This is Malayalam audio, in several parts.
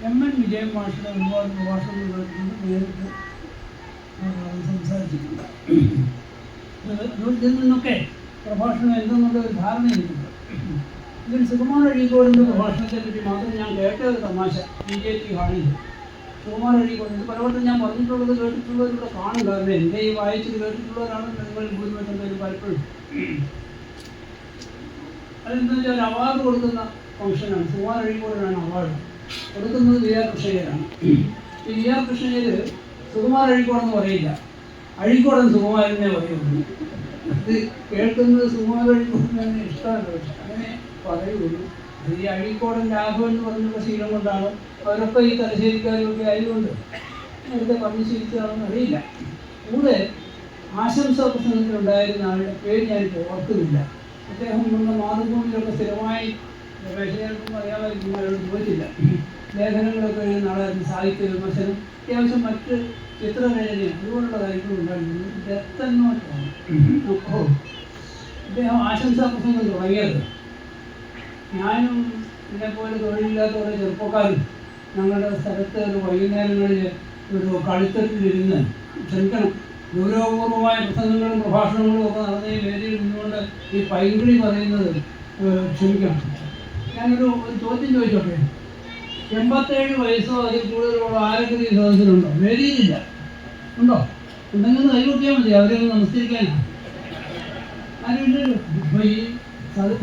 MN വിജയൻ മാഷിനെ ഒരുപാട് പ്രഭാഷണങ്ങൾ കേട്ടിട്ടുണ്ട്, നേരിട്ട് സംസാരിച്ചിട്ടുണ്ട്. ഇതിൽ നിന്നൊക്കെ പ്രഭാഷണം എന്തെന്നുള്ള ഒരു ധാരണ എനിക്കുണ്ട്. ഇതിൽ സുകുമാർ അഴീക്കോടിൻ്റെ പ്രഭാഷണത്തെ പറ്റി മാത്രം ഞാൻ കേട്ടത് തമാശ BJP ഹാളിൽ. സുകുമാർ അഴീക്കോട് ഇത് പലവട്ടം ഞാൻ പറഞ്ഞിട്ടുള്ളത് കേട്ടിട്ടുള്ളവരുടെ കാണും. കാരണം എൻ്റെ ഈ വായിച്ചത് കേട്ടിട്ടുള്ളവരാണ് നിങ്ങൾ ഭൂരിപക്ഷം പലപ്പോഴും. അതെന്താ വെച്ചാൽ ഒരു അവാർഡ് കൊടുക്കുന്ന ഫംഗ്ഷനാണ്. സുകുമാർ അഴീക്കോടിനാണ് അവാർഡ് കൊടുക്കുന്നത്. VR കൃഷ്ണയ്യരാണ്. ഈ VR കൃഷ്ണയ്യർ സുകുമാർ അഴീക്കോടെന്ന് പറയില്ല, അഴീക്കോടെന്ന് സുകുമാരനെ പറയുള്ളൂ. ഇത് കേൾക്കുന്നത് സുകുമാർ അഴീക്കോടിന് തന്നെ ഇഷ്ടമല്ല, പക്ഷെ അങ്ങനെ പറയുള്ളൂ. ഈ അഴീക്കോടൻ രാഘവൻ എന്ന് പറഞ്ഞുള്ള ശീലം കൊണ്ടാണ് അവരൊക്കെ ഈ തലശ്ശേരിക്കാരൊക്കെ ആയതുകൊണ്ട് നേരത്തെ പറഞ്ഞു ശീലിച്ചതാണെന്ന് അറിയില്ല. കൂടെ ആശംസാ പ്രസംഗത്തിലുണ്ടായിരുന്ന ആളുടെ പേര് ഞാനിപ്പോൾ ഓർക്കുന്നില്ല. അദ്ദേഹം നമ്മുടെ മാതൃഭൂമിയിലൊക്കെ സ്ഥിരമായി ഗവേഷകർക്കൊന്നും അറിയാമായിരിക്കും, അവരോട് ചോദിച്ചില്ല. ലേഖനങ്ങളൊക്കെ എഴുതുന്ന ആളായിരുന്നു, സാഹിത്യ വിമർശനം, അത്യാവശ്യം മറ്റ് ചിത്രരചന അതുപോലുള്ള കാര്യങ്ങളുണ്ടായിരുന്നു. ദത്തന്നോട്ടാണ്. അപ്പോൾ അദ്ദേഹം ആശംസാ പ്രസംഗം തുടങ്ങിയത് ഞാനും ഇതിനെപ്പോലെ തൊഴിലില്ലാത്ത കുറേ ചെറുപ്പക്കാരും ഞങ്ങളുടെ സ്ഥലത്ത് ഒരു വൈകുന്നേരങ്ങളിൽ ഒരു കളിത്തട്ടിലിരുന്ന് ക്ഷമിക്കണം ഗൗരവപൂർവമായ പ്രസംഗങ്ങളും പ്രഭാഷണങ്ങളും ഒക്കെ നടന്ന ഈ വേദിയിൽ നിന്നുകൊണ്ട് ഈ പൈങ്കിളി പറയുന്നത് ക്ഷമിക്കണം. ഞാനൊരു ചോദ്യം ചോദിച്ചോട്ടെ. 87 വയസ്സോ അതിൽ കൂടുതലുള്ള ആരെങ്കിലും ഈ സദസ്സിലുണ്ടോ? വേദിയിലില്ല. ഉണ്ടോ? ഉണ്ടെങ്കിൽ കൈകൊട്ടിയാൽ മതി, അവരെ ഒന്ന് നമസ്കരിക്കാനാണ്. ആരുമില്ലല്ലോ. ഇപ്പോൾ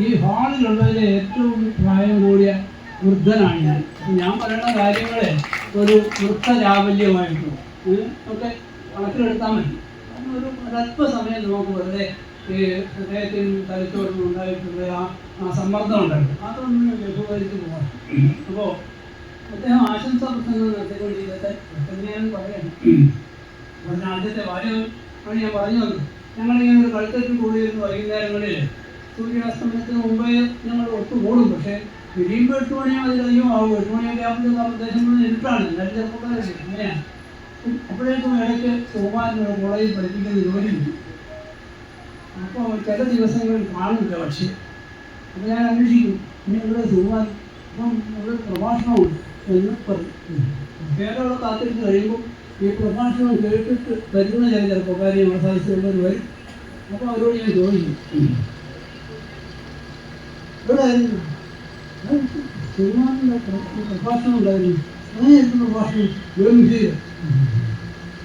ഈ ഹാളിലുള്ളതിലെ ഏറ്റവും പ്രായം കൂടിയ വൃദ്ധനാണ് ഞാൻ. ഞാൻ പറയുന്ന കാര്യങ്ങളെ ഒരു വൃദ്ധരാവല്യമായിട്ടു ഒക്കെ കണക്കിലെടുത്താൽ മതി. ഒരു ഒരല്പസമയം നമുക്ക് വെറുതെ ഈ ഹൃദയത്തിൽ തലച്ചോറിൽ ഉണ്ടായിട്ടുള്ള ആ സമ്മർദ്ദം ഉണ്ടായിരുന്നു, അതൊന്നും ലഘൂകരിച്ച് പോകാം. അപ്പോൾ അദ്ദേഹം ആശംസാ പ്രസംഗം നടത്തിക്കൊണ്ടിരിക്കട്ടെ ഞാൻ പറയണം. പറഞ്ഞ ആദ്യത്തെ വാചകമാണ് ഞാൻ പറഞ്ഞു വന്നത്. ഞങ്ങളിങ്ങനെ ഒരു കളിത്തട്ടിൽ കൂടിയിരുന്ന വൈകുന്നേരങ്ങളിൽ സൂര്യാസ്തമനത്തിന് മുമ്പേ ഞങ്ങൾ ഒത്തുകൂടും. പക്ഷേ പിരിയുമ്പോൾ 8 മണി അതിലധികം ആകും. 8 മണിയൊക്കെ ആകുമ്പോൾ പ്രദേശം ഇരുട്ടാണ്, എല്ലാവരും ചെറുപ്പക്കാരല്ലേ, അങ്ങനെയാണ്. അപ്പോഴേക്കും ഇടയ്ക്ക് സുകുമാരനൊരു കോളേജിൽ പഠിപ്പിക്കുന്ന ജോലിയുണ്ട്. അപ്പോൾ ചില ദിവസങ്ങളിൽ കാണില്ല. പക്ഷേ അപ്പോൾ ഞാൻ അന്വേഷിക്കും, ഇനി ഇവിടെ സുകുമാരൻ അപ്പം ഇവിടെ പ്രഭാഷണമുണ്ട് എന്ന് പറയും. പേരവിടെ കാത്തിരുന്ന് കഴിയുമ്പോൾ ഈ പ്രഭാഷണം കേട്ടിട്ട് വരുന്ന ചില ചെറുപ്പക്കാരെ സാധിച്ചുള്ളവർ വരും. അപ്പോൾ അവരോട് ഞാൻ ചോദിക്കും, ഇവിടെ ആയിരുന്നു സുകുമാരൻ്റെ പ്രഭാഷണം ഉണ്ടായിരുന്നു, അങ്ങനെയായിരുന്നു പ്രഭാഷണം, ഗംഭീരം.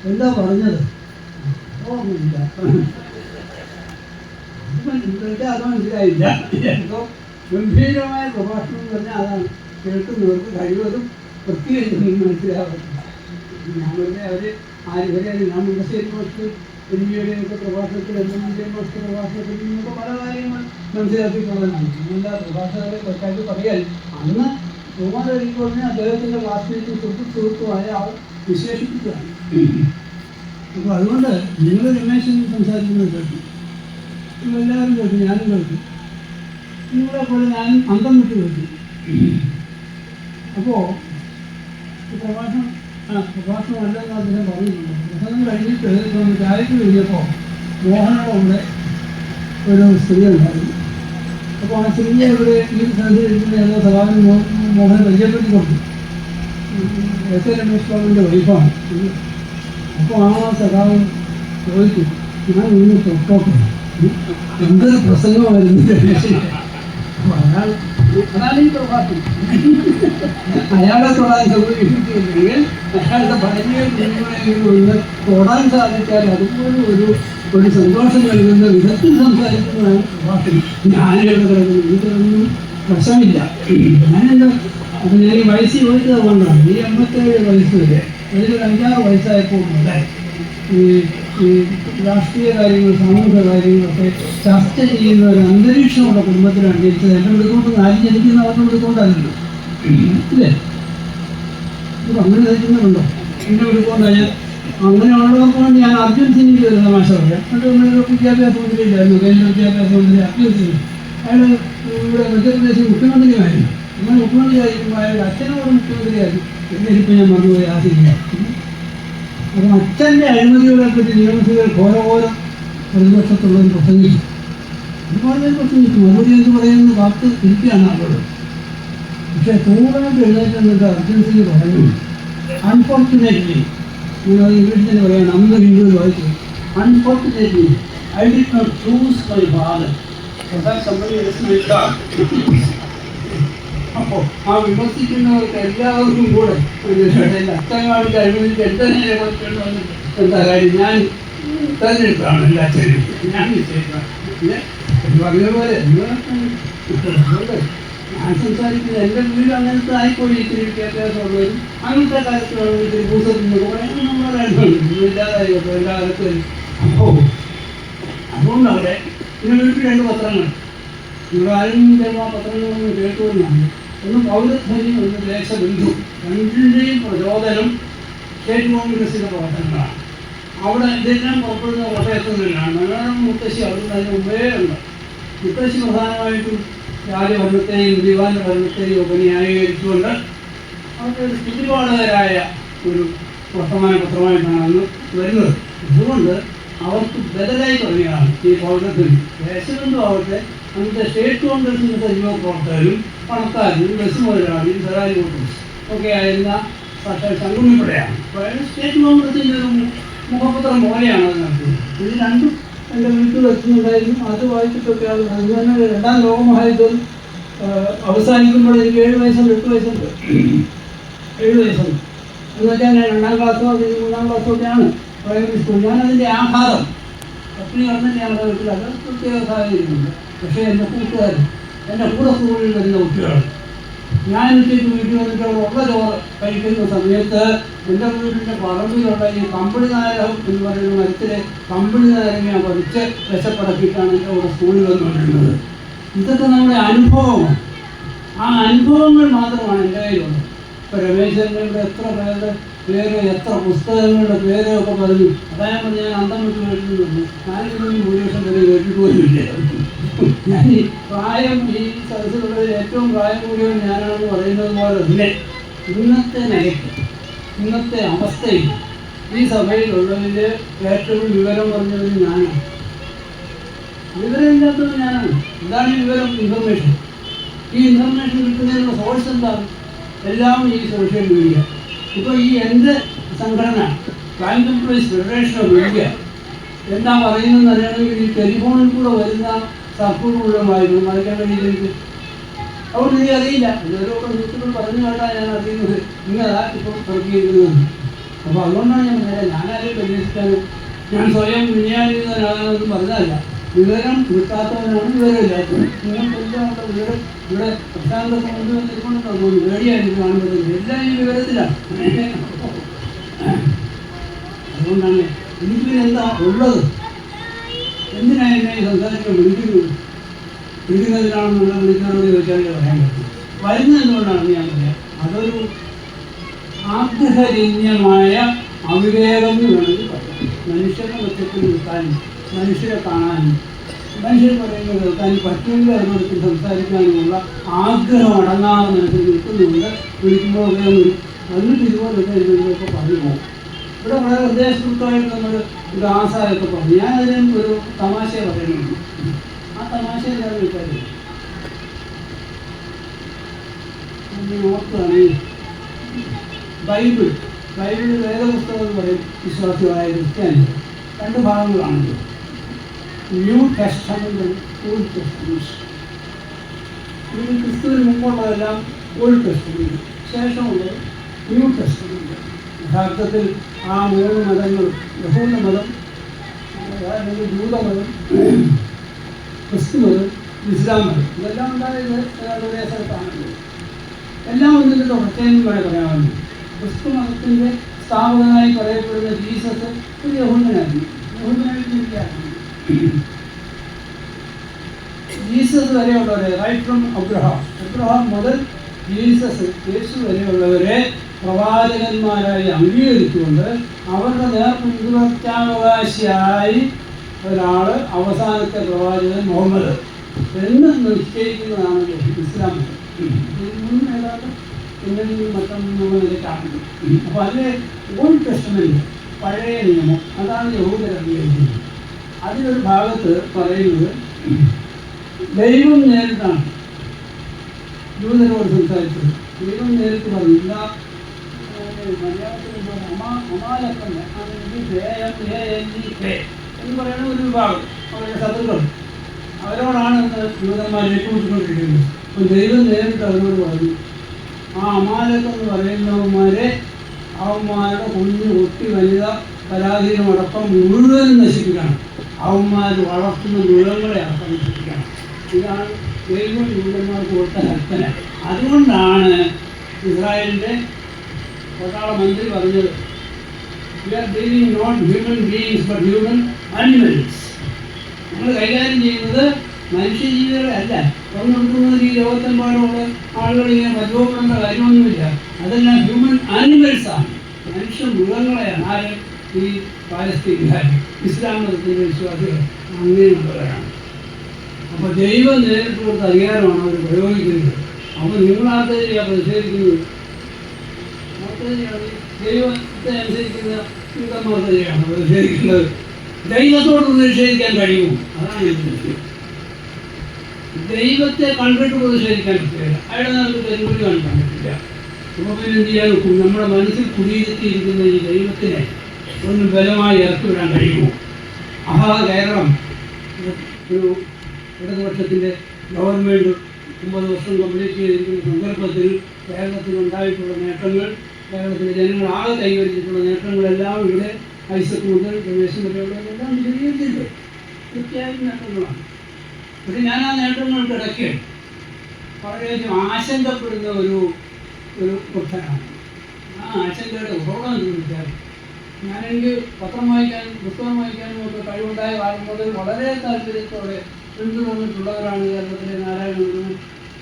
എന്താ പറഞ്ഞത്? ഓർമ്മയില്ല, അത് മനസ്സിലായില്ല. എന്തോ ഗംഭീരമായ പ്രഭാഷണം എന്ന് പറഞ്ഞാൽ അതാണ്. കേൾക്കുന്നവർക്ക് കഴിവതും പ്രത്യേകിച്ചൊന്നും മനസ്സിലാവുന്നത്. ഞാൻ പറഞ്ഞാൽ അവർ ആര് ഞാൻ മുണ്ടശ്ശേരി മാസ്റ്റർ NVAയുടെയൊക്കെ പ്രഭാഷണത്തിൽ MN മാസ്റ്റർ പ്രഭാഷണത്തിൽ നിന്നൊക്കെ പല കാര്യങ്ങൾ മനസ്സിലാക്കിയിട്ടുള്ളതാണ്. എല്ലാ പ്രഭാഷകരെ പറ്റാതെ പറയാൻ അന്ന് സുകുമാർ അഴീക്കോടിനെ അദ്ദേഹത്തിൻ്റെ ക്ലാസ്മേറ്റും സുഹൃത്തുമായ ആൾ വിശേഷിപ്പിക്കുകയാണ്. അപ്പോൾ അതുകൊണ്ട് നിങ്ങൾ രമേശൻ സംസാരിക്കുന്നത് കേട്ടു, എല്ലാവരും കേട്ടു, ഞാനും കേട്ടു, നിങ്ങളെ പോലെ ഞാനും അന്തം വിട്ട് കേട്ടു. അപ്പോൾ പ്രഭാഷണം അല്ലെന്ന് അദ്ദേഹം പറഞ്ഞിട്ടുണ്ട്. പ്രസംഗം കഴിഞ്ഞിട്ട് ചായക്ക് കഴിഞ്ഞപ്പോൾ മോഹനോടെ ഒരു സ്ത്രീ ഉണ്ടായിരുന്നു. അപ്പോൾ ആ സ്ത്രീയെ ഇവിടെ ഈ സ്ഥലത്തിരിക്കുന്ന ഏതോ സഭാവിന് മോഹനെ പരിചയപ്പെടുത്തി കൊടുത്തു. S.A. രമേശ് ബാബുവിൻ്റെ വൈഫാണ്. അപ്പോൾ ആ സഖാവ് ചോദിച്ചു, ഞാൻ ഇന്ന് തൊട്ടോട്ടെ, എന്തൊരു പ്രസംഗമായിരുന്നു രമേശിൻ്റെ. അപ്പോൾ അതാണ് ഈ പ്രഭാഷണം. അയാളെ തൊടാൻ സൗകര്യമില്ലെങ്കിൽ അയാളുടെ ഭാര്യയെ തൊടാൻ സാധിച്ചാൽ അതുപോലെ ഒരു സന്തോഷം നൽകുന്ന വിധത്തിൽ സംസാരിക്കുന്നതാണ് പ്രഭാഷണം. ഞാനിവിടെ ഇതൊന്നും പ്രശ്നമില്ല. ഞാനെന്താ അപ്പം ഞാൻ ഈ വയസ്സിൽ ചോദിച്ചത് കൊണ്ടാണ്. ഈ 57 വയസ്സ് വരെ അതിലൊരു 5-6 വയസ്സായപ്പോൾ മുതൽ ഈ രാഷ്ട്രീയ കാര്യങ്ങൾ, സാമൂഹിക കാര്യങ്ങളൊക്കെ ചർച്ച ചെയ്യുന്ന ഒരു അന്തരീക്ഷമുള്ള കുടുംബത്തിലാണ് ജനിച്ചത്. എൻ്റെ എടുത്തുകൊണ്ട് ആരും ജനിക്കുന്ന അവരുടെ എടുത്തുകൊണ്ടല്ലോ ഇല്ലേ? ഇപ്പം അങ്ങനെ ധരിക്കുന്നുണ്ടോ? എൻ്റെ എടുത്തുകൊണ്ടാണ് ഞാൻ അങ്ങനെയുള്ളവർക്കാണ് ഞാൻ അർജുൻ സിംഗിൻ്റെ ഒരു തമാശ പറയാം. എന്നിട്ട് വിദ്യാഭ്യാസ മന്ത്രിയില്ലായിരുന്നു, കേന്ദ്ര വിദ്യാഭ്യാസ മന്ത്രി അർജുൻ സിംഗ്. അയാൾ ഇവിടെ മധ്യപ്രദേശിൽ മുഖ്യമന്ത്രിയായിരുന്നു. അങ്ങനെ മുഖ്യമന്ത്രിയായിരിക്കുമ്പോൾ അയാളുടെ അച്ഛനോട് മുഖ്യമന്ത്രിയായിരുന്നു. എന്നിരിപ്പോൾ ഞാൻ മറന്നുപോയി ആ സിംഗ്. അപ്പം അച്ഛൻ്റെ അഴിമതികളെ പറ്റി നിയമസഭയിൽ ഘോരഘോരം പ്രതിപക്ഷത്തുള്ളവർ പ്രസംഗിച്ചു. ഒരുപാട് പേര് പ്രസംഗിച്ചു. മറുപടി എന്ന് പറയുന്ന വാക്ക് ഇരിക്കുകയാണ് അവരോട്. പക്ഷെ കൂടുതലായിട്ട് എഴുന്നേറ്റ് അർജൻസിന് പറഞ്ഞു, അൺഫോർച്ചുനേറ്റ്ലി, നിങ്ങൾ ഇംഗ്ലീഷിൽ തന്നെ പറയണം, അന്ന് ഇംഗ്ലീഷ് വായിച്ചു, unfortunately I did not choose my father. അപ്പോൾ ആ വിമർശിക്കുന്നവർക്ക് എല്ലാവർക്കും കൂടെ അച്ഛനായിട്ട് അഴിമതിക്ക് എന്താ കാര്യം, ഞാൻ തെരഞ്ഞെടുത്താണ് എല്ലാ അച്ഛനും ഞാൻ നിശ്ചയിക്കാം. പിന്നെ പറഞ്ഞതുപോലെ ഞാൻ സംസാരിക്കുന്നത് എൻ്റെ വീട് അങ്ങനത്തെ ആയിപ്പോയി, ഇത്തിരി വിദ്യാഭ്യാസമുള്ളവരും അങ്ങനത്തെ കാലത്ത് വേണമെങ്കിൽ ഇത്തിരി ഭൂസത്തിനൊക്കെ പറയാൻ നമ്മളായിരുന്നു ഇല്ലാതായി എല്ലാ കാലത്തും. അപ്പോൾ അതുകൊണ്ടവിടെ പിന്നെ വീട്ടിൽ 2 പത്രങ്ങൾ, നിങ്ങളാരും ചിലപ്പോൾ ആ പത്രങ്ങളൊന്നും കേട്ടുകൊണ്ടാണ്. ഒന്ന് പൗരധ്വനി, ഒന്ന് ദേശബന്ധു. രണ്ടിൻ്റെയും പ്രചോദനം സ്റ്റേറ്റ് കോൺഗ്രസിൻ്റെ പ്രവർത്തനങ്ങളാണ്. അവിടെ ഇതെല്ലാം പുറപ്പെടുന്ന കോട്ടയത്തു നിന്നാണ്. മലയാളം മുത്തശ്ശി അവിടെ അതിന് മുമ്പേ ഉണ്ട്. മുത്തശ്ശി പ്രധാനമായിട്ടും രാജഭരണത്തെയും ദിവാന്റെ ഭരണത്തെയും ഒക്കെ ന്യായീകരിച്ചുകൊണ്ട് അവർക്ക് ഒരു സ്തുതിപാഠകരായ ഒരു വർത്തമാന പത്രമായിട്ടാണ് അന്ന് വരുന്നത്. അതുകൊണ്ട് അവർക്ക് ബദലായി തുടങ്ങിയതാണ് ഈ പൗരത്വം. ദേശബന്ധു ആവട്ടെ അന്നത്തെ സ്റ്റേറ്റ് കോൺഗ്രസിൻ്റെ സജീവ പ്രവർത്തകരും പണക്കാരും ബസ് മുതലാളിയും സ്വരാജ് വോട്ടേഴ്സ് ഒക്കെ ആയിരുന്ന സാക്ഷാൽ ശങ്കുണ്ണിപ്പിള്ളയാണ്. സ്റ്റേറ്റ് കോൺഗ്രസിൻ്റെ ഒരു മുഖപത്രം പോലെയാണ് അത് നടത്തുന്നത്. ഇത് രണ്ടും എൻ്റെ വീട്ടിൽ വെക്കുന്നുണ്ടായിരുന്നു. അത് വായിച്ചിട്ടൊക്കെ അത് തന്നെ 2ാം ലോകമഹായുദ്ധം അവസാനിക്കുമ്പോൾ എനിക്ക് 7 വയസ്സുണ്ട്, 8 വയസ്സുണ്ട്, 7 വയസ്സുണ്ട് എന്ന് വെച്ചാൽ ഞാൻ 2ാം ക്ലാസ്സോ അല്ലെങ്കിൽ 3ാം ക്ലാസ്സോ ഒക്കെയാണ് പ്രൈമറി സ്കൂൾ. ഞാനതിൻ്റെ ആഘാതം പത്നി പറഞ്ഞിട്ട് ഞങ്ങളുടെ വീട്ടിൽ അത് പ്രത്യേക സാഹചര്യമുണ്ട്. പക്ഷേ എൻ്റെ കൂട്ടുകാരും എൻ്റെ കൂടെ സ്കൂളിൽ വരുന്ന കുട്ടികൾ, ഞാൻ ഉച്ചയ്ക്ക് വീട്ടിൽ വന്നിട്ട് ഉള്ള ചോറ് കഴിക്കുന്ന സമയത്ത് എൻ്റെ വീടിൻ്റെ പറമ്പിലുള്ള ഈ കമ്പിളി നാരകം എന്ന് പറയുന്ന മരത്തിലെ കമ്പിളി നാരങ്ങ പറിച്ച് വിശപ്പടക്കിയിട്ടാണ് എൻ്റെ കൂടെ സ്കൂളിൽ വന്നുകൊണ്ടിരുന്നത്. ഇതൊക്കെ നമ്മുടെ അനുഭവമാണ്. ആ അനുഭവങ്ങൾ മാത്രമാണ് എൻ്റെ കയ്യിലുള്ളത്. ഇപ്പോൾ രമേശൻ്റെ എത്ര പേരുടെ പേര്, എത്ര പുസ്തകങ്ങളുടെ പേരൊക്കെ പറഞ്ഞു. അതായത് ഞാൻ അന്തം വിട്ട് കേട്ടിട്ടുണ്ട്. ഞാനിതൊന്നും ഭൂരിപക്ഷം പേര് കേട്ടിട്ട് പോലുമില്ല. ഞാൻ ഈ പ്രായം, ഈ സദസ്സിലുള്ളതിൽ ഏറ്റവും പ്രായം കൂടിയവൻ ഞാനാണെന്ന് പറയുന്നത് പോലെ തന്നെ ഇന്നത്തെ നിലയ്ക്ക്, ഇന്നത്തെ അവസ്ഥയിൽ ഈ സഭയിലുള്ളതിൽ ഏറ്റവും വിവരം പറഞ്ഞത് ഞാനാണ്. വിവരമില്ലാത്തത് ഞാനാണ്. എന്താണ് ഈ വിവരം? ഇൻഫർമേഷൻ. ഈ ഇൻഫർമേഷൻ കിട്ടുന്നതിനുള്ള സോഴ്സ് എന്താണ്? എല്ലാം ഈ സോഷ്യൽ മീഡിയ. ഇപ്പോൾ ഈ എൻ്റെ സംഘടന client employees federation of India എന്താ പറയുന്നതെന്ന് അറിയണമെങ്കിൽ ഈ ടെലിഫോണിൽ കൂടെ വരുന്ന സർക്കൂട്ട് മുഴുവൻ വായിക്കാൻ വേണ്ടിയിട്ട് അതുകൊണ്ട് എനിക്ക് അറിയില്ല. ഓരോക്കെ സുഹൃത്തുക്കൾ പറഞ്ഞു കേട്ടാൽ ഞാൻ അറിയുന്നത് ഇന്നതാ ഇപ്പോൾ തുടങ്ങിയിരിക്കുന്നത്. അപ്പോൾ അതുകൊണ്ടാണ് ഞാൻ പറയാം, ഞാനാരെയും പരിഹരിക്കാനും ഞാൻ സ്വയം വിനിയാനിതനാകാനൊന്നും പറഞ്ഞതല്ല. വിവരം കിട്ടാത്തവനാണ് വിവരമില്ലാത്തത്. നിങ്ങൾക്കെല്ലാം ഉള്ള വിവരം ഇവിടെ പ്രശാന്തൊക്കെ കൊണ്ടുവന്നിട്ടുണ്ടോ? പേടിയായിട്ട് കാണുന്നത് എല്ലാം ഈ വിവരത്തിലാണ്. അതുകൊണ്ടാണ് എനിക്ക് എന്താ ഉള്ളത്, എന്തിനാണ് എന്നെ സംസാരിക്കാൻ വിളിക്കുന്നതിനാണെന്നുള്ള വിളിക്കണമെന്ന് ചോദിച്ചാൽ പറയാൻ പറ്റും. വരുന്നത് എന്തുകൊണ്ടാണെന്ന് ഞാൻ പറയാം. അതൊരു ആഗ്രഹജന്യമായ അവിവേകം എന്ന് വേണമെങ്കിൽ പറയാം. മനുഷ്യരുടെ മൊത്തത്തിൽ നിൽക്കാനും മനുഷ്യരെ കാണാനും മനുഷ്യർ പറയുന്നത് കേൾക്കാനും പറ്റുമെങ്കിൽ അതിനോടൊക്കെ സംസാരിക്കാനുമുള്ള ആഗ്രഹം അടങ്ങാതെ മനസ്സിൽ നിൽക്കുന്നുണ്ട്. വിളിക്കുമ്പോൾ വരും എന്നിട്ട് ഇതുപോലൊക്കെ ഇതിലൊക്കെ പറഞ്ഞു പോകും. ഇവിടെ വളരെ ഉദ്ദേശപൂർവമായിട്ട് നമ്മൾ ഒരു ആശയമൊക്കെ പറഞ്ഞു. ഞാൻ അതിനും ഒരു തമാശ പറയുന്നുണ്ട്. ആ തമാശ എന്താണെന്ന് വെച്ചാൽ നോക്കുകയാണ് ബൈബിൾ വേദപുസ്തകം എന്ന് പറയും. വിശ്വാസികളായ ക്രിസ്ത്യാനികൾ 2 ഭാഗങ്ങളാണല്ലോ, ന്യൂ ടെസ്റ്റമെന്റ്, ഓൾഡ് ടെസ്റ്റമെന്റ്. ഈ ക്രിസ്തുവിന് മുമ്പുള്ളതെല്ലാം ഓൾഡ് ടെസ്റ്റമെന്റ്, ശേഷമുള്ളത് ന്യൂ ടെസ്റ്റമെന്റ്. യഥാർത്ഥത്തിൽ ആ 3 മതങ്ങൾ, യഹൂദ മതം, ജൂതമതം, ക്രിസ്തുമതം, ഇസ്ലാം മതം, ഇതെല്ലാം ഉണ്ടായത് ഒരേ സ്ഥലത്താണല്ലോ. എല്ലാം ഒന്നിൻ്റെ തുടർച്ചയും വേണം പറയാമല്ലോ. ക്രിസ്തു മതത്തിൻ്റെ സ്ഥാപകനായി പറയപ്പെടുന്ന ജീസസ് ഒരു യഹൂദനായിരുന്നു. ജീസസ് വരെയുള്ളവരെ, റൈറ്റ് ഫ്രം അബ്രഹാം മുതൽ ജീസസ്, യേശു വരെയുള്ളവരെ പ്രവാചകന്മാരായി അംഗീകരിച്ചുകൊണ്ട് അവരുടെ നേർപിന്തുടർച്ചാവകാശിയായി ഒരാൾ, അവസാനത്തെ പ്രവാചകൻ മുഹമ്മദ് എന്ന് നിശ്ചയിക്കുന്നതാണ് ഇസ്ലാം മതം. ഏതാണ്ട് എന്തെങ്കിലും മറ്റൊന്നുള്ള നിലയ്ക്കാണ്. അപ്പോൾ അതിലെ ഓൾഡ് ടെസ്റ്റമെന്റ്, പഴയ നിയമം, അതാണ് യഹൂദർ അംഗീകരിക്കുന്നത്. അതിലൊരു ഭാഗത്ത് പറയുന്നത് ദൈവം നേരിട്ടാണ് ജൂതരോട് സംസാരിച്ചത്. ദൈവം നേരിട്ട് പറഞ്ഞില്ല. മലയാളത്തിൽ അമാലക്കം എന്ന് പറയുന്ന ഒരു വിഭാഗം അവരുടെ ശത്രുക്കൾ, അവരോടാണ് ജൂതന്മാർ ഏറ്റുമുട്ടിക്കൊണ്ടിരിക്കുന്നത്. അപ്പം ദൈവം നേരിട്ട് അവരോട് പറഞ്ഞു, ആ അമാലക്കം എന്ന് പറയുന്നവന്മാരെ അവന്മാരുടെ കുഞ്ഞ് ഒട്ടി വനിത പരാധീനമടക്കം മുഴുവൻ നശിപ്പിക്കണം. അവന്മാർ വളർത്തുന്ന മൃഗങ്ങളെ അടക്കം നശിപ്പിക്കണം. ഇതാണ് ദൈവം ജൂതന്മാർക്ക് കൊടുത്ത കൽപ്പന. അതുകൊണ്ടാണ് ഇസ്രായേലിൻ്റെ പട്ടാള മന്ത്രി പറഞ്ഞത്, we are dealing not human beings but human animals. നമ്മൾ കൈകാര്യം ചെയ്യുന്നത് മനുഷ്യജീവികളെ അല്ല. തുറന്നെടുക്കുന്നത് ഈ ലോകത്തെമ്പാടുള്ള ആളുകൾ ഇങ്ങനെ പരിഭവപ്പെടേണ്ട കാര്യമൊന്നുമില്ല. അതെല്ലാം ഹ്യൂമൻ ആനിമൽസാണ്, മനുഷ്യ മൃഗങ്ങളെയാണ്. ആര്? ഈ പാലസ്തീൻകാർ, ഇസ്ലാം മതത്തിൻ്റെ വിശ്വാസികൾ അങ്ങനെയുള്ളവരാണ്. അപ്പോൾ ദൈവം നേരിട്ട് കൊടുത്ത അധികാരമാണ് അവർ പ്രയോഗിക്കുന്നത്. അപ്പോൾ നിങ്ങളാർക്കെതിരെയാണ് പ്രതിഷേധിക്കുന്നത്? ദൈവത്തെ അനുസരിക്കുന്ന ഹിന്ദുമാർക്കെതിരെയാണ് പ്രതിഷേധിക്കുന്നത്. ദൈവത്തോട് പ്രതിഷേധിക്കാൻ കഴിയുമോ? അതാണ് എനിക്ക്. ദൈവത്തെ കണ്ടിട്ട് പ്രതിഷേധിക്കാൻ പറ്റില്ല, അയാളെ നമുക്ക് പെരുമ്പടി കാണിക്കാൻ പറ്റില്ല. അപ്പോൾ പിന്നെ എന്ത് ചെയ്യാൻ നോക്കും? നമ്മുടെ മനസ്സിൽ കുടിയിരുത്തിയിരിക്കുന്ന ഈ ദൈവത്തിനെ ഒന്ന് ബലമായി ഇറക്കിവിടാൻ കഴിയുമോ? കേരളം ഒരു ഇടതുപക്ഷത്തിൻ്റെ ഗവൺമെൻറ് 50 വർഷം കംപ്ലീറ്റ് ചെയ്തിരിക്കുന്ന സന്ദർഭത്തിൽ കേരളത്തിലുണ്ടായിട്ടുള്ള നേട്ടങ്ങൾ, കേരളത്തിലെ ജനങ്ങൾ ആകെ കൈവരിച്ചിട്ടുള്ള നേട്ടങ്ങളെല്ലാം ഇവിടെ ഐസക് മുതൽ ഗവേഷണം വരെയുള്ളതെല്ലാം വിശദീകരിച്ചിട്ടുണ്ട്. തീർച്ചയായും നേട്ടങ്ങളാണ്. പക്ഷെ ഞാൻ ആ നേട്ടങ്ങൾക്കിടയ്ക്ക് വളരെയധികം ആശങ്കപ്പെടുന്ന ഒരു പുരുഷനാണ്. ആ ആശങ്കയുടെ ഉറവിടം എന്ന് ചോദിച്ചാൽ, ഞാനെനിക്ക് പത്രം വായിക്കാനും പുസ്തകം വായിക്കാനും ഒക്കെ കഴിവുണ്ടായ കാലം മുതൽ വളരെ താല്പര്യത്തോടെ പിന്തുടർന്നിട്ടുള്ളവരാണ് കേരളത്തിലെ നാരായണ ഗുരുവും.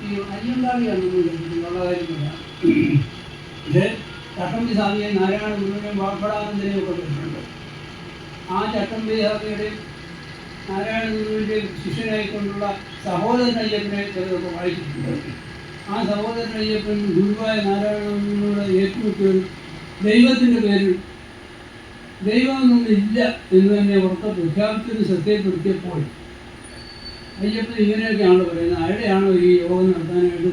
ഈ അയ്യങ്കാളിയാണെന്ന് കേട്ടിട്ടുള്ള കാര്യമില്ല. പക്ഷേ ചട്ടമ്പി സ്വാമിയെ നാരായണ ഗുരുവിനെയും വാഗ്ഭടാനന്ദനെയും ഒക്കെ കേട്ടിട്ടുണ്ട്. ആ ചട്ടമ്പി സ്വാമിയുടെ നാരായണ ഗുരുവിൻ്റെ ശിഷ്യനായിക്കൊണ്ടുള്ള സഹോദരൻ അയ്യപ്പനെ ചിലതൊക്കെ വായിച്ചിട്ടുണ്ട്. ആ സഹോദരൻ അയ്യപ്പൻ ഗുരുവായ നാരായണ ഗുരുവിനോട് ഏറ്റുമുട്ടിയത് ദൈവത്തിൻ്റെ പേരിൽ ദൈവമൊന്നുമില്ല എന്ന് തന്നെ ഉറക്കെ പ്രഖ്യാപിച്ചത് ശ്രദ്ധയിൽപ്പെടുത്തിയപ്പോൾ അയ്യപ്പൻ ഇങ്ങനെയൊക്കെയാണ് പറയുന്നത്. അയാളെയാണോ ഈ യോഗം നടത്താനായിട്ട്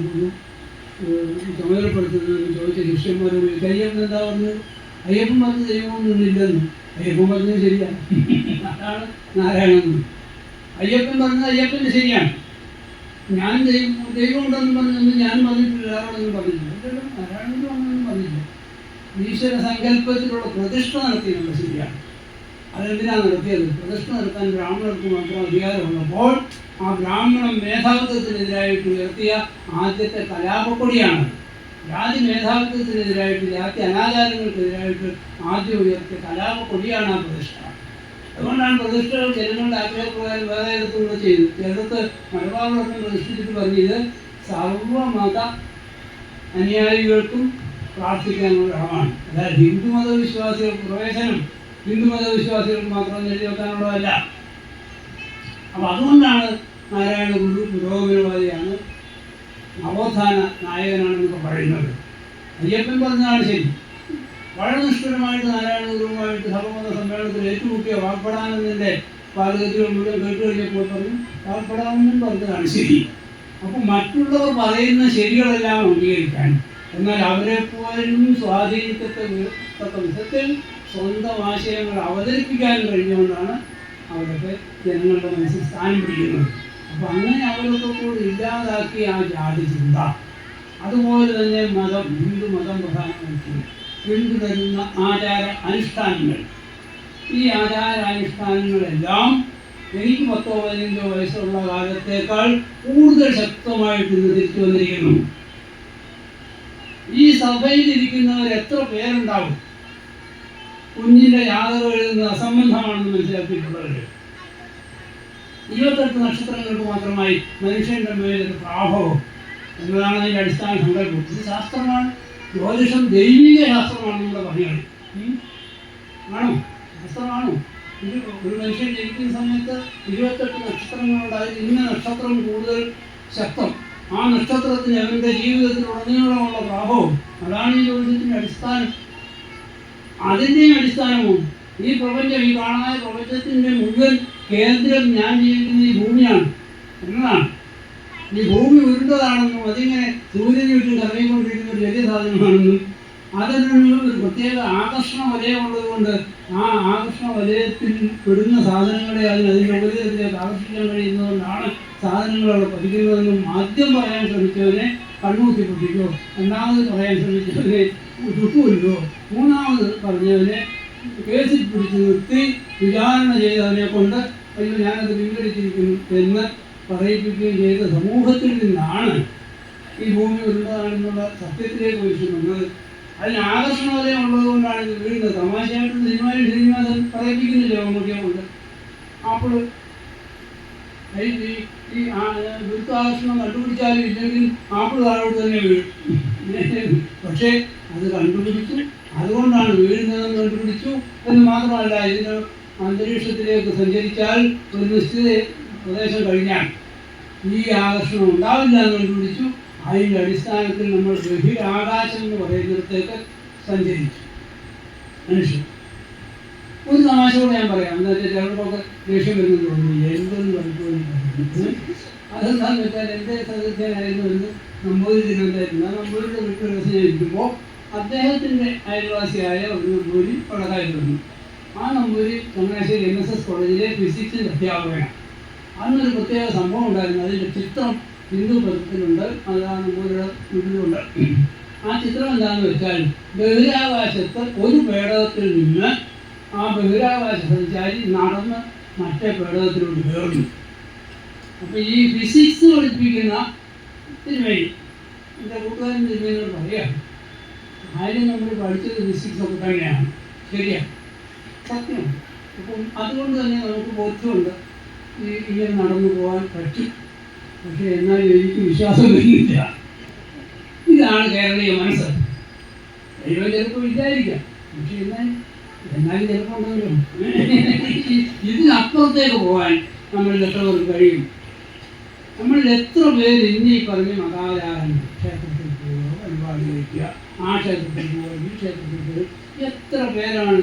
ചുമതലപ്പെടുത്തുന്നതെന്ന് ചോദിച്ച ശിഷ്യന്മാരോട് അയ്യപ്പൻ എന്താ പറഞ്ഞത്? അയ്യപ്പൻ പറഞ്ഞ് ദൈവമൊന്നുമില്ലെന്ന്. അയ്യപ്പൻ പറഞ്ഞത് ശരിയാണ്. അതാണ് നാരായണൻ. അയ്യപ്പൻ പറഞ്ഞത് അയ്യപ്പൻ്റെ ശരിയാണ്. ഞാൻ ദൈവം ഉണ്ടെന്ന് പറഞ്ഞൊന്നും ഞാൻ പറഞ്ഞിട്ടില്ല, ഒരാളൊന്നും പറഞ്ഞിട്ടില്ല. നാരായണനും അങ്ങനൊന്നും പറഞ്ഞില്ല. ഈശ്വര സങ്കല്പത്തിലുള്ള പ്രതിഷ്ഠ നടത്തിയിട്ടുള്ള ശരിയാണ്. അതെന്തിനാണ് നടത്തിയത്? പ്രതിഷ്ഠ നടത്താൻ ബ്രാഹ്മണർക്ക് മാത്രം അധികാരമുള്ളപ്പോൾ ആ ബ്രാഹ്മണ മേധാവിത്വത്തിനെതിരായിട്ട് ഉയർത്തിയ ആദ്യത്തെ കലാപക്കൊടിയാണ്. ജാതി മേധാവിത്വത്തിനെതിരായിട്ട്, ജാതി അനാചാരങ്ങൾക്കെതിരായിട്ട് ആദ്യം ഉയർത്തിയ കലാപക്കൊടിയാണ് ആ പ്രതിഷ്ഠ. അതുകൊണ്ടാണ് പ്രതിഷ്ഠകൾ ജനങ്ങളുടെ ആഗ്രഹപ്രകാരം വേറെ ഇടത്തുകൂടെ ചെയ്തു. ചിലടത്ത് മലബാറിലൊക്കെ പ്രതിഷ്ഠിച്ചിട്ട് പറഞ്ഞത് സർവമത അനുയായികൾക്കും പ്രാർത്ഥിക്കാനുള്ള ഇടമാണ്. അതായത് ഹിന്ദുമത വിശ്വാസികൾക്ക് പ്രവേശനം ഹിന്ദുമത വിശ്വാസികൾക്ക് മാത്രം എഴുതി വെക്കാനുള്ളതല്ല. അപ്പം അതുകൊണ്ടാണ് നാരായണ ഗുരു പുരോഗമനവാദിയാണ്, നവോത്ഥാന നായകനാണെന്നൊക്കെ പറയുന്നത്. അയ്യപ്പൻ പറഞ്ഞതാണ് ശരി. വളരെ നിഷ്ഠുരമായിട്ട് നാരായണ ഗുരുവുമായിട്ട് സർവമത സമ്മേളനത്തിൽ ഏറ്റുമുട്ടിയ വാഗ്ഭടാനന്ദൻ്റെ പാതഗതികൾ മുഴുവൻ കേട്ട് കഴിഞ്ഞപ്പോൾ പറഞ്ഞു വാഗ്ഭടാനന്ദൻ പറഞ്ഞതാണ് ശരി. അപ്പം മറ്റുള്ളവർ പറയുന്ന ശരികളെല്ലാം അംഗീകരിക്കാൻ, എന്നാൽ അവരെപ്പോലും സ്വാധീനിക്കത്തക്ക വിധത്തിൽ സ്വന്തം ആശയങ്ങൾ അവതരിപ്പിക്കാൻ കഴിഞ്ഞുകൊണ്ടാണ് അവരൊക്കെ ജനങ്ങളുടെ മനസ്സിൽ സ്ഥാനം പിടിക്കുന്നത്. അപ്പോൾ അങ്ങനെ അവരൊക്കെ കൂടി ഇല്ലാതാക്കിയ ആ ജാതി ചിന്ത, അതുപോലെ തന്നെ മതം, ഹിന്ദു മതം പ്രധാനമായിട്ട് പിന്തുടരുന്ന ആചാര അനുഷ്ഠാനങ്ങൾ, ഈ ആചാരാനുഷ്ഠാനങ്ങളെല്ലാം എനിക്ക് 10-15 വയസ്സുള്ള കാലത്തേക്കാൾ കൂടുതൽ ശക്തമായിട്ട് ഇന്ന് തിരിച്ചു വന്നിരിക്കുന്നു. ഈ സഭയിലിരിക്കുന്നവർ എത്ര പേരുണ്ടാവും കുഞ്ഞിൻ്റെ യാതൊരു എഴുതുന്നത് അസംബന്ധമാണെന്ന് മനസ്സിലാക്കിയിട്ടുള്ളവർ? 28 നക്ഷത്രങ്ങൾക്ക് മാത്രമായി മനുഷ്യൻ്റെ മേലൊരു പ്രാഭവം എന്നതാണ് അതിൻ്റെ അടിസ്ഥാന സങ്കല്പം. ഇത് ശാസ്ത്രമാണ്. ജ്യോതിഷം ദൈവിക ശാസ്ത്രമാണ് നമ്മുടെ പണികൾ. ആണോ? ശാസ്ത്രമാണോ? ഇത് ഒരു മനുഷ്യൻ ജനിക്കുന്ന സമയത്ത് 28 നക്ഷത്രങ്ങളുണ്ടായി. ഇന്ന നക്ഷത്രം കൂടുതൽ ശക്തം, ആ നക്ഷത്രത്തിന് അവൻ്റെ ജീവിതത്തിലുടനീളമുള്ള പ്രാഭവം, അതാണ് ഈ ജ്യോതിഷത്തിൻ്റെ അടിസ്ഥാനം. അതിൻ്റെയും അടിസ്ഥാനവും ഈ പ്രപഞ്ചം, ഈ കാണായ പ്രപഞ്ചത്തിൻ്റെ മുഴുവൻ കേന്ദ്രം ഞാൻ ജീവിക്കുന്ന ഈ ഭൂമിയാണ് എന്നതാണ്. ഈ ഭൂമി ഉരുണ്ടതാണെന്നും അതിങ്ങനെ സൂര്യന് ചുറ്റും കറങ്ങിക്കൊണ്ടിരിക്കുന്ന ഒരു വലിയ സാധനമാണെന്നും അതിനുള്ള ഒരു പ്രത്യേക ആകർഷണ വലയമുള്ളത് കൊണ്ട് ആ ആകർഷണ വലയത്തിൽ പെടുന്ന സാധനങ്ങളെ അതിൻ്റെ ഉപരിതലത്തിലേക്ക് ആകർഷിക്കാൻ കഴിയുന്നതുകൊണ്ടാണ് സാധനങ്ങൾ അവിടെ പതിക്കുന്നതെന്നും ആദ്യം പറയാൻ ശ്രമിച്ചവനെ കണ്ണൂത്തി പൊട്ടിക്കോ, രണ്ടാമത് പറയാൻ ശ്രമിച്ചവനെ ചുട്ടുകൊല്ലോ, മൂന്നാമത് പറഞ്ഞവനെ കേസിൽ പിടിച്ച് നിർത്തി വിചാരണ ചെയ്തവനെ കൊണ്ട് അയ്യോ ഞാനത് വിവരിച്ചിരിക്കുന്നു എന്ന് പറയിപ്പിക്കുകയും ചെയ്ത സമൂഹത്തിൽ നിന്നാണ് ഈ ഭൂമി ഉരുണ്ടതാണെന്നുള്ള സത്യത്തിലേക്ക് വെച്ച് വന്നത്. അതിന് ആകർഷണവലയം ഉള്ളത് കൊണ്ടാണ് ഇത് വീഴുന്നത്. തമാശയായിട്ട് സിനിമ പറയിപ്പിക്കുന്നില്ല മമ്മൂട്ടിയെ കൊണ്ട്. അപ്പോൾ ഈ ഗുരുത്വാകർഷണം കണ്ടുപിടിച്ചാലും ഇല്ലെങ്കിൽ ആപ്പിൾ താഴോട്ട് തന്നെ വീഴും. പക്ഷേ അത് കണ്ടുപിടിച്ചു, അതുകൊണ്ടാണ് വീഴുന്നതെന്ന് കണ്ടുപിടിച്ചു എന്ന് മാത്രമല്ല, ഇതിന് അന്തരീക്ഷത്തിലേക്ക് സഞ്ചരിച്ചാൽ ഒരു നിശ്ചിത പ്രദേശം കഴിഞ്ഞാൽ ഈ ആകർഷണം ഉണ്ടാവില്ല എന്ന് കണ്ടുപിടിച്ചു. അതിൻ്റെ അടിസ്ഥാനത്തിൽ നമ്മൾ ബഹിരാകാശം എന്ന് പറയുന്നിടത്തേക്ക് സഞ്ചരിച്ചു മനുഷ്യൻ. ഒരു തമാശ കൂടെ ഞാൻ പറയാം, എന്താ വെച്ചാൽ ചിലർക്കൊക്കെ ദേഷ്യം വരുന്നത് തോന്നുന്നു, എന്തെന്ന് പറഞ്ഞു. അതെന്താന്ന് വെച്ചാൽ എൻ്റെ സദസ്യനായിരുന്നു എന്ന് നമ്പൂതിരി തിരുവനന്തപുരത്ത് നമ്പൂതിരിയുടെ വീട്ടിൽ ദിവസം ഞാൻ ഇരിക്കുമ്പോൾ അദ്ദേഹത്തിൻ്റെ അയൽവാസിയായ ഒരു നമ്പൂരി പടക്കാരി വന്നു. ആ നമ്പൂരി ചങ്ങനാശ്ശേരി NSS കോളേജിലെ ഫിസിക്സിൻ്റെ അധ്യാപകനാണ്. അന്നൊരു പ്രത്യേക സംഭവം ഉണ്ടായിരുന്നു. അതിൻ്റെ ചിത്രം ഹിന്ദു പദത്തിലുണ്ട്, അത് ആ നമ്പൂരിയുടെ വീട്ടിലുണ്ട്. ആ ചിത്രം എന്താണെന്ന് വെച്ചാൽ ബഹിരാകാശത്ത് ഒരു പേടകത്തിൽ നിന്ന് ആ ബഹിരാകാശ സഞ്ചാരി നടന്ന് മറ്റേ പേടകത്തിലോട്ട് കയറുന്നു. അപ്പോൾ ഈ ഫിസിക്സ് പഠിപ്പിക്കുന്ന തിരുമേനി, എൻ്റെ കൂട്ടുകാരൻ തിരുമേനിയോട് പറയാം, ആരും നമ്മൾ പഠിച്ചത് ഫിസിക്സ് ഒക്കെ തന്നെയാണ്, ശരിയാണ്, സത്യമാണ്. അപ്പം അതുകൊണ്ട് തന്നെ നമുക്ക് ബോധ്യമുണ്ട് ഇങ്ങനെ നടന്നു പോകാൻ പറ്റും. പക്ഷേ എന്നാലും എനിക്ക് വിശ്വാസം വരുന്നില്ല. ഇതാണ് കേരളീയ മനസ്സ്. ദൈവം ചിലപ്പോൾ വിചാരിക്കാം, പക്ഷേ എന്നാലും ചിലപ്പോൾ ഉണ്ടല്ലോ. ഇതിനപ്പുറത്തേക്ക് പോകാൻ നമ്മളിൽ എത്ര പേർക്ക് കഴിയും? നമ്മളിൽ എത്ര പേര് ഇന്നീ പറഞ്ഞ് മതാചാരങ്ങൾ, ക്ഷേത്രത്തിൽ പോവുക, വഴിപാട് കഴിക്കുക, ആ ക്ഷേത്രത്തിൽ പോവുക, ഈ ക്ഷേത്രത്തിൽ പോവുക, എത്ര പേരാണ്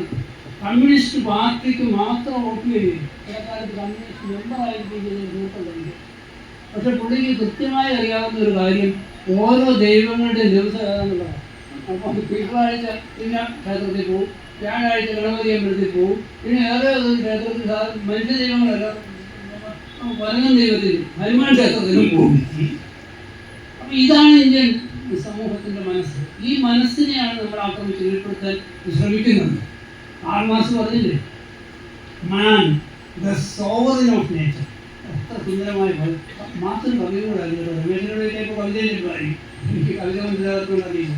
കമ്മ്യൂണിസ്റ്റ് പാർട്ടിക്ക് മാത്രം വോട്ട് ചെയ്യുന്നത്? ഇടക്കാലത്ത് കമ്മ്യൂണിസ്റ്റ് മെമ്പറായിരിക്കും കൂട്ടുന്നുണ്ട്. പക്ഷെ പുള്ളിക്ക് കൃത്യമായി അറിയാവുന്ന ഒരു കാര്യം ഓരോ ദൈവങ്ങളുടെ ദിവസം ഏതാണെന്നുള്ളതാണ്. അപ്പം തിങ്കളാഴ്ച ഇന്ന ക്ഷേത്രത്തിൽ പോവും, വ്യാഴാഴ്ച ഗണപതി അമ്പലത്തിൽ പോവും, പിന്നെ ഏറെ ക്ഷേത്രത്തിൽ മനുഷ്യ ദൈവങ്ങളല്ല, വനങ്ങൻ ദൈവത്തിനും ഹനുമാൻ ക്ഷേത്രത്തിനും പോകും. അപ്പം ഇതാണ് ഇന്ത്യൻ സമൂഹത്തിൻ്റെ മനസ്സ്. ഈ മനസ്സിനെയാണ് നമ്മൾ ആക്രമിച്ച് കീഴ്പ്പെടുത്താൻ ശ്രമിക്കുന്നത്. കാൾ മാർക്സ് പറഞ്ഞില്ലേ, മാൻ ദ സോവറിൻ ഓഫ് നേച്ചർ. എത്ര സുന്ദരമായ മാർക്സിന് കവിയും കൂടെ അറിഞ്ഞല്ലോ. രമേശിനോട് ഇപ്പോൾ കവിതയിൽ പറയും, എനിക്ക് കവിത മനസ്സിലാക്കുമെന്ന് അറിയില്ല.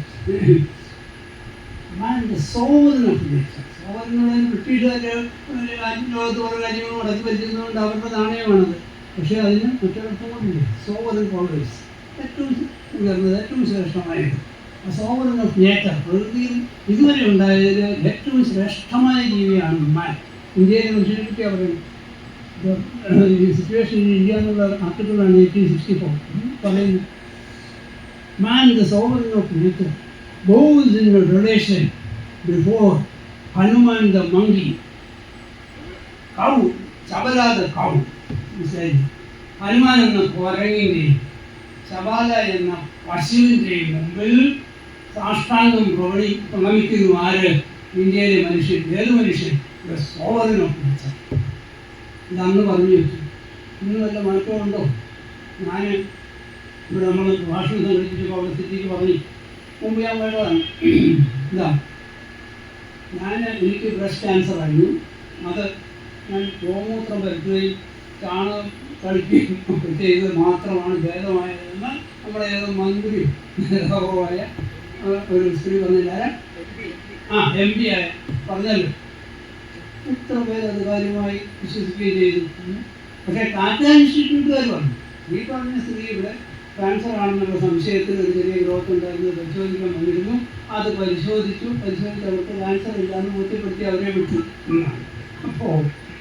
Man the sovereign of nature. സോവറിനുള്ള ബ്രിട്ടീഷുകാർ ലോകത്ത് ഓരോ രാജ്യങ്ങളും അടക്കി ഭരിക്കുന്നതുകൊണ്ട് അവരുടെ നാണയമാണത്. പക്ഷേ അതിന് മറ്റൊരർത്ഥം കൊണ്ടില്ലേ, സോവറിൻ പവേഴ്സ്, ഏറ്റവും ഉയർന്നത്, ഏറ്റവും ശ്രേഷ്ഠമായത്. സോവറിൻ ഓഫ് നേച്ചർ, പ്രകൃതിയിൽ ഇതുവരെ ഉണ്ടായതിൽ ഏറ്റവും ശ്രേഷ്ഠമായ ജീവിയാണ് മാൻ. ഇന്ത്യയിലെ മനുഷ്യനെ പറ്റിയാണ് പറയുന്നത്. സിറ്റുവേഷൻ ഇൻ ഇന്ത്യ എന്നുള്ള ആർട്ടിക്കിളാണ് 1864 പറയുന്നത്. മാൻ the sovereign of nature bows in relation before Hanuman the monkey, cow, Chabala the cow. Hanuman എന്ന കുരങ്ങിൻ്റെയും ശബാല എന്ന പശുവിൻ്റെയും മുമ്പിൽ സാഷ്ടാംഗം പ്രണമിക്കുന്നു ആര്? ഇന്ത്യയിലെ മനുഷ്യൻ. ഏത് മനുഷ്യൻ? Sovereign of nature. ഇതന്ന് പറഞ്ഞു വെച്ചു. ഇന്ന് വല്ല മാറ്റമുണ്ടോ? ഞാൻ ഇവിടെ നമ്മൾ ഭാഷണം സംഘടിപ്പിച്ചപ്പോൾ അവിടെ സ്ഥിതിക്ക് പറഞ്ഞു, മുമ്പ് ഞാൻ വേണ്ടതാണ്. എന്താ, എനിക്ക് ബ്രസ്റ്റ് ക്യാൻസർ ആയിരുന്നു. അത് ഞാൻ ഗോമൂത്രം പരത്തുകയും ചാണകം കളിക്കുകയും ഒക്കെ ചെയ്ത് മാത്രമാണ് ഭേദമായതെന്ന് നമ്മുടെ ഏതോ മന്ത്രി നേതാവുമായ ഒരു സ്ത്രീ പറഞ്ഞില്ല, MP ആയ പറഞ്ഞല്ലോ. എത്ര പേര് അത് കാര്യമായി വിശ്വസിക്കുകയും ചെയ്തു. പക്ഷേ ടാറ്റ ഇൻസ്റ്റിറ്റ്യൂട്ടുകാർ പറഞ്ഞു, ഈ പറഞ്ഞ സ്ത്രീ ഇവിടെ ക്യാൻസർ ആണെന്നുള്ള സംശയത്തിൽ ഒരു ചെറിയ ഗ്രോത്ത് ഉണ്ടായിരുന്നത് പരിശോധിക്കാൻ വന്നിരുന്നു. അത് പരിശോധിച്ച് അവർക്ക് ക്യാൻസർ ഇല്ലാന്ന് ബോധ്യപ്പെടുത്തി അവരെ വിട്ടു എന്നാണ്. അപ്പോൾ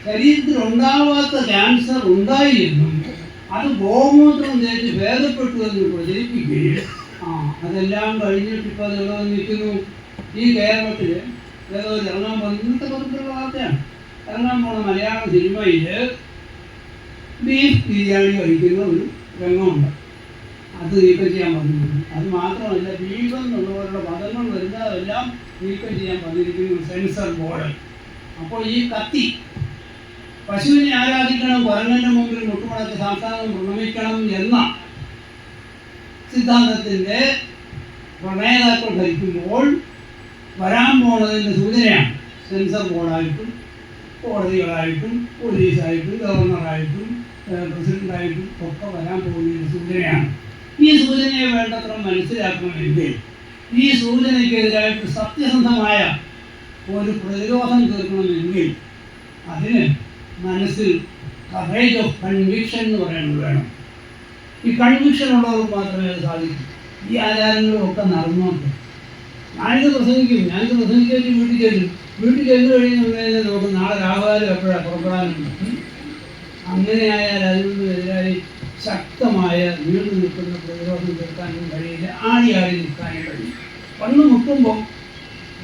ശരീരത്തിൽ ഉണ്ടാവാത്ത ക്യാൻസർ ഉണ്ടായി എന്നും അത് ഗോമൂത്രം തേച്ച് ഭേദപ്പെട്ടു എന്ന് പ്രചരിപ്പിക്കുകയും അതെല്ലാം കഴിഞ്ഞിട്ട് ഇപ്പോൾ അത് എവിടെ നിൽക്കുന്നു? ഈ കേരളത്തിൽ ഏതോ ഇറങ്ങാൻ പോകുന്ന ഇന്നത്തെ പത്രത്തിലുള്ള വാർത്തയാണ്. ഇറങ്ങാൻ പോണ മലയാള സിനിമയിൽ ബീഫ് ബിരിയാണി കഴിക്കുന്ന ഒരു രംഗമുണ്ട്. അത് നീക്കം ചെയ്യാൻ പറഞ്ഞിരിക്കുന്നു. അത് മാത്രമല്ല, ദീപം എന്നുള്ളവരുടെ പദങ്ങൾ വരുന്നതെല്ലാം നീക്കം ചെയ്യാൻ പറഞ്ഞിരിക്കുന്നു സെൻസർ ബോർഡ്. അപ്പോൾ ഈ കത്തി പശുവിനെ ആരാധിക്കണം, കുരങ്ങന്റെ മുമ്പിൽ മുട്ടുമടക്കി സാഷ്ടാംഗം പ്രണമിക്കണം എന്ന സിദ്ധാന്തത്തിൻ്റെ പ്രണേതാക്കൾ ഭരിക്കുമ്പോൾ വരാൻ പോണതിൻ്റെ സൂചനയാണ് സെൻസർ ബോർഡായിട്ടും കോടതികളായിട്ടും പോലീസായിട്ടും ഗവർണറായിട്ടും പ്രസിഡൻ്റായിട്ടും ഒക്കെ വരാൻ പോകുന്നതിൻ്റെ സൂചനയാണ്. ഈ സൂചനയെ വേണ്ടത്ര മനസ്സിലാക്കണമെങ്കിൽ ഈ സൂചനയ്ക്കെതിരായിട്ട് സത്യസന്ധമായ ഒരു പ്രതിരോധം തീർക്കണമെങ്കിൽ അതിന് മനസ്സിൽ കറേജ് ഓഫ് കൺവിക്ഷൻ എന്ന് പറയുന്നത് വേണം. ഈ കൺവിക്ഷൻ ഉള്ളവർക്ക് മാത്രമേ അത് സാധിക്കൂ. ഈ ആചാരങ്ങളൊക്കെ നടന്നോട്ട് ഞാനിത് പ്രസംഗിക്കാൻ വീട്ടിൽ ചെന്ന് കഴിയുന്നുണ്ടെങ്കിൽ നമുക്ക് നാളെ രാഹുകാലം എപ്പോഴാണ് പുറപ്പെടാനുണ്ട്. അങ്ങനെയായാൽ അതിനെതിരായി ശക്തമായ നീണ്ടു നിൽക്കുന്ന പ്രതിരോധം തീർക്കാനും കഴിയില്ല, ആടി നിൽക്കാനേ കഴിയും. വന്ന് മുട്ടുമ്പോൾ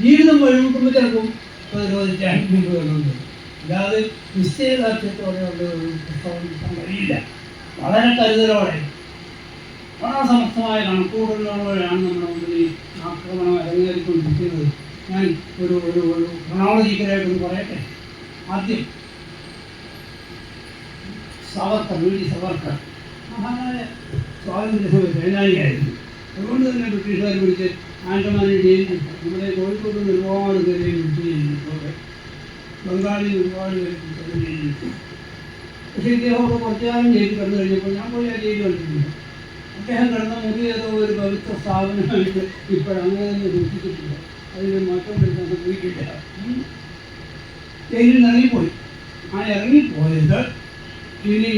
ജീവിതം വഴിമുട്ടുമ്പോൾ ചിലപ്പം പ്രതിരോധിക്കാൻ മുമ്പ് വരുന്നുണ്ട്. അല്ലാതെ നിശ്ചയദാർഢ്യത്തോടെയുള്ള ഒരു പുസ്തകം കിട്ടാൻ കഴിയില്ല. വളരെ കരുതലോടെ വളരെ സമർത്ഥമായ കണക്കുകൂടലുകളോടെയാണ് നമ്മുടെ മുമ്പിൽ ഈ ആക്രമണം അരങ്ങേറിക്കൊണ്ടിരിക്കുന്നത്. ഞാൻ ഒരു ക്രോണോളജിക്കലായിട്ടൊന്ന് പറയട്ടെ. ആദ്യം സവർക്കർ, വി ഡി സവർക്കർ മഹാനായ സ്വാതന്ത്ര്യ സമയ സേനാനിയായിരുന്നു. അതുകൊണ്ട് തന്നെ ബ്രിട്ടീഷുകാർ പിടിച്ച് ആൻഡമാനിൽ ജയിലിട്ടു. നമ്മുടെ കോഴിക്കോട് നിന്ന് ഒരുപാട് പേരെ പിടിച്ച് ജയിലിട്ടു, ബംഗാളിൽ ഒരുപാട് പേരെ പിടിച്ച് ജയിലിട്ടു. പക്ഷേ ഇദ്ദേഹമൊക്കെ കുറച്ചു കാലം ജയിലിൽ കിടന്നു കഴിഞ്ഞപ്പോൾ ഞാൻ പോയി ആ ജയിലിൽ കണ്ടിട്ടുണ്ട്. അദ്ദേഹം കിടന്ന മുറി ഏതോ ഒരു പവിത്ര സ്ഥാപനമായിട്ട് ഇപ്പോഴങ്ങനെ തന്നെ സൂക്ഷിച്ചിട്ടില്ല. അതിന് മാറ്റം വരുത്താൻ സംഭവിക്കില്ല. ജയിലിൽ നിന്ന് ഇറങ്ങിപ്പോയി. ആ ഇറങ്ങിപ്പോയത് ഇനി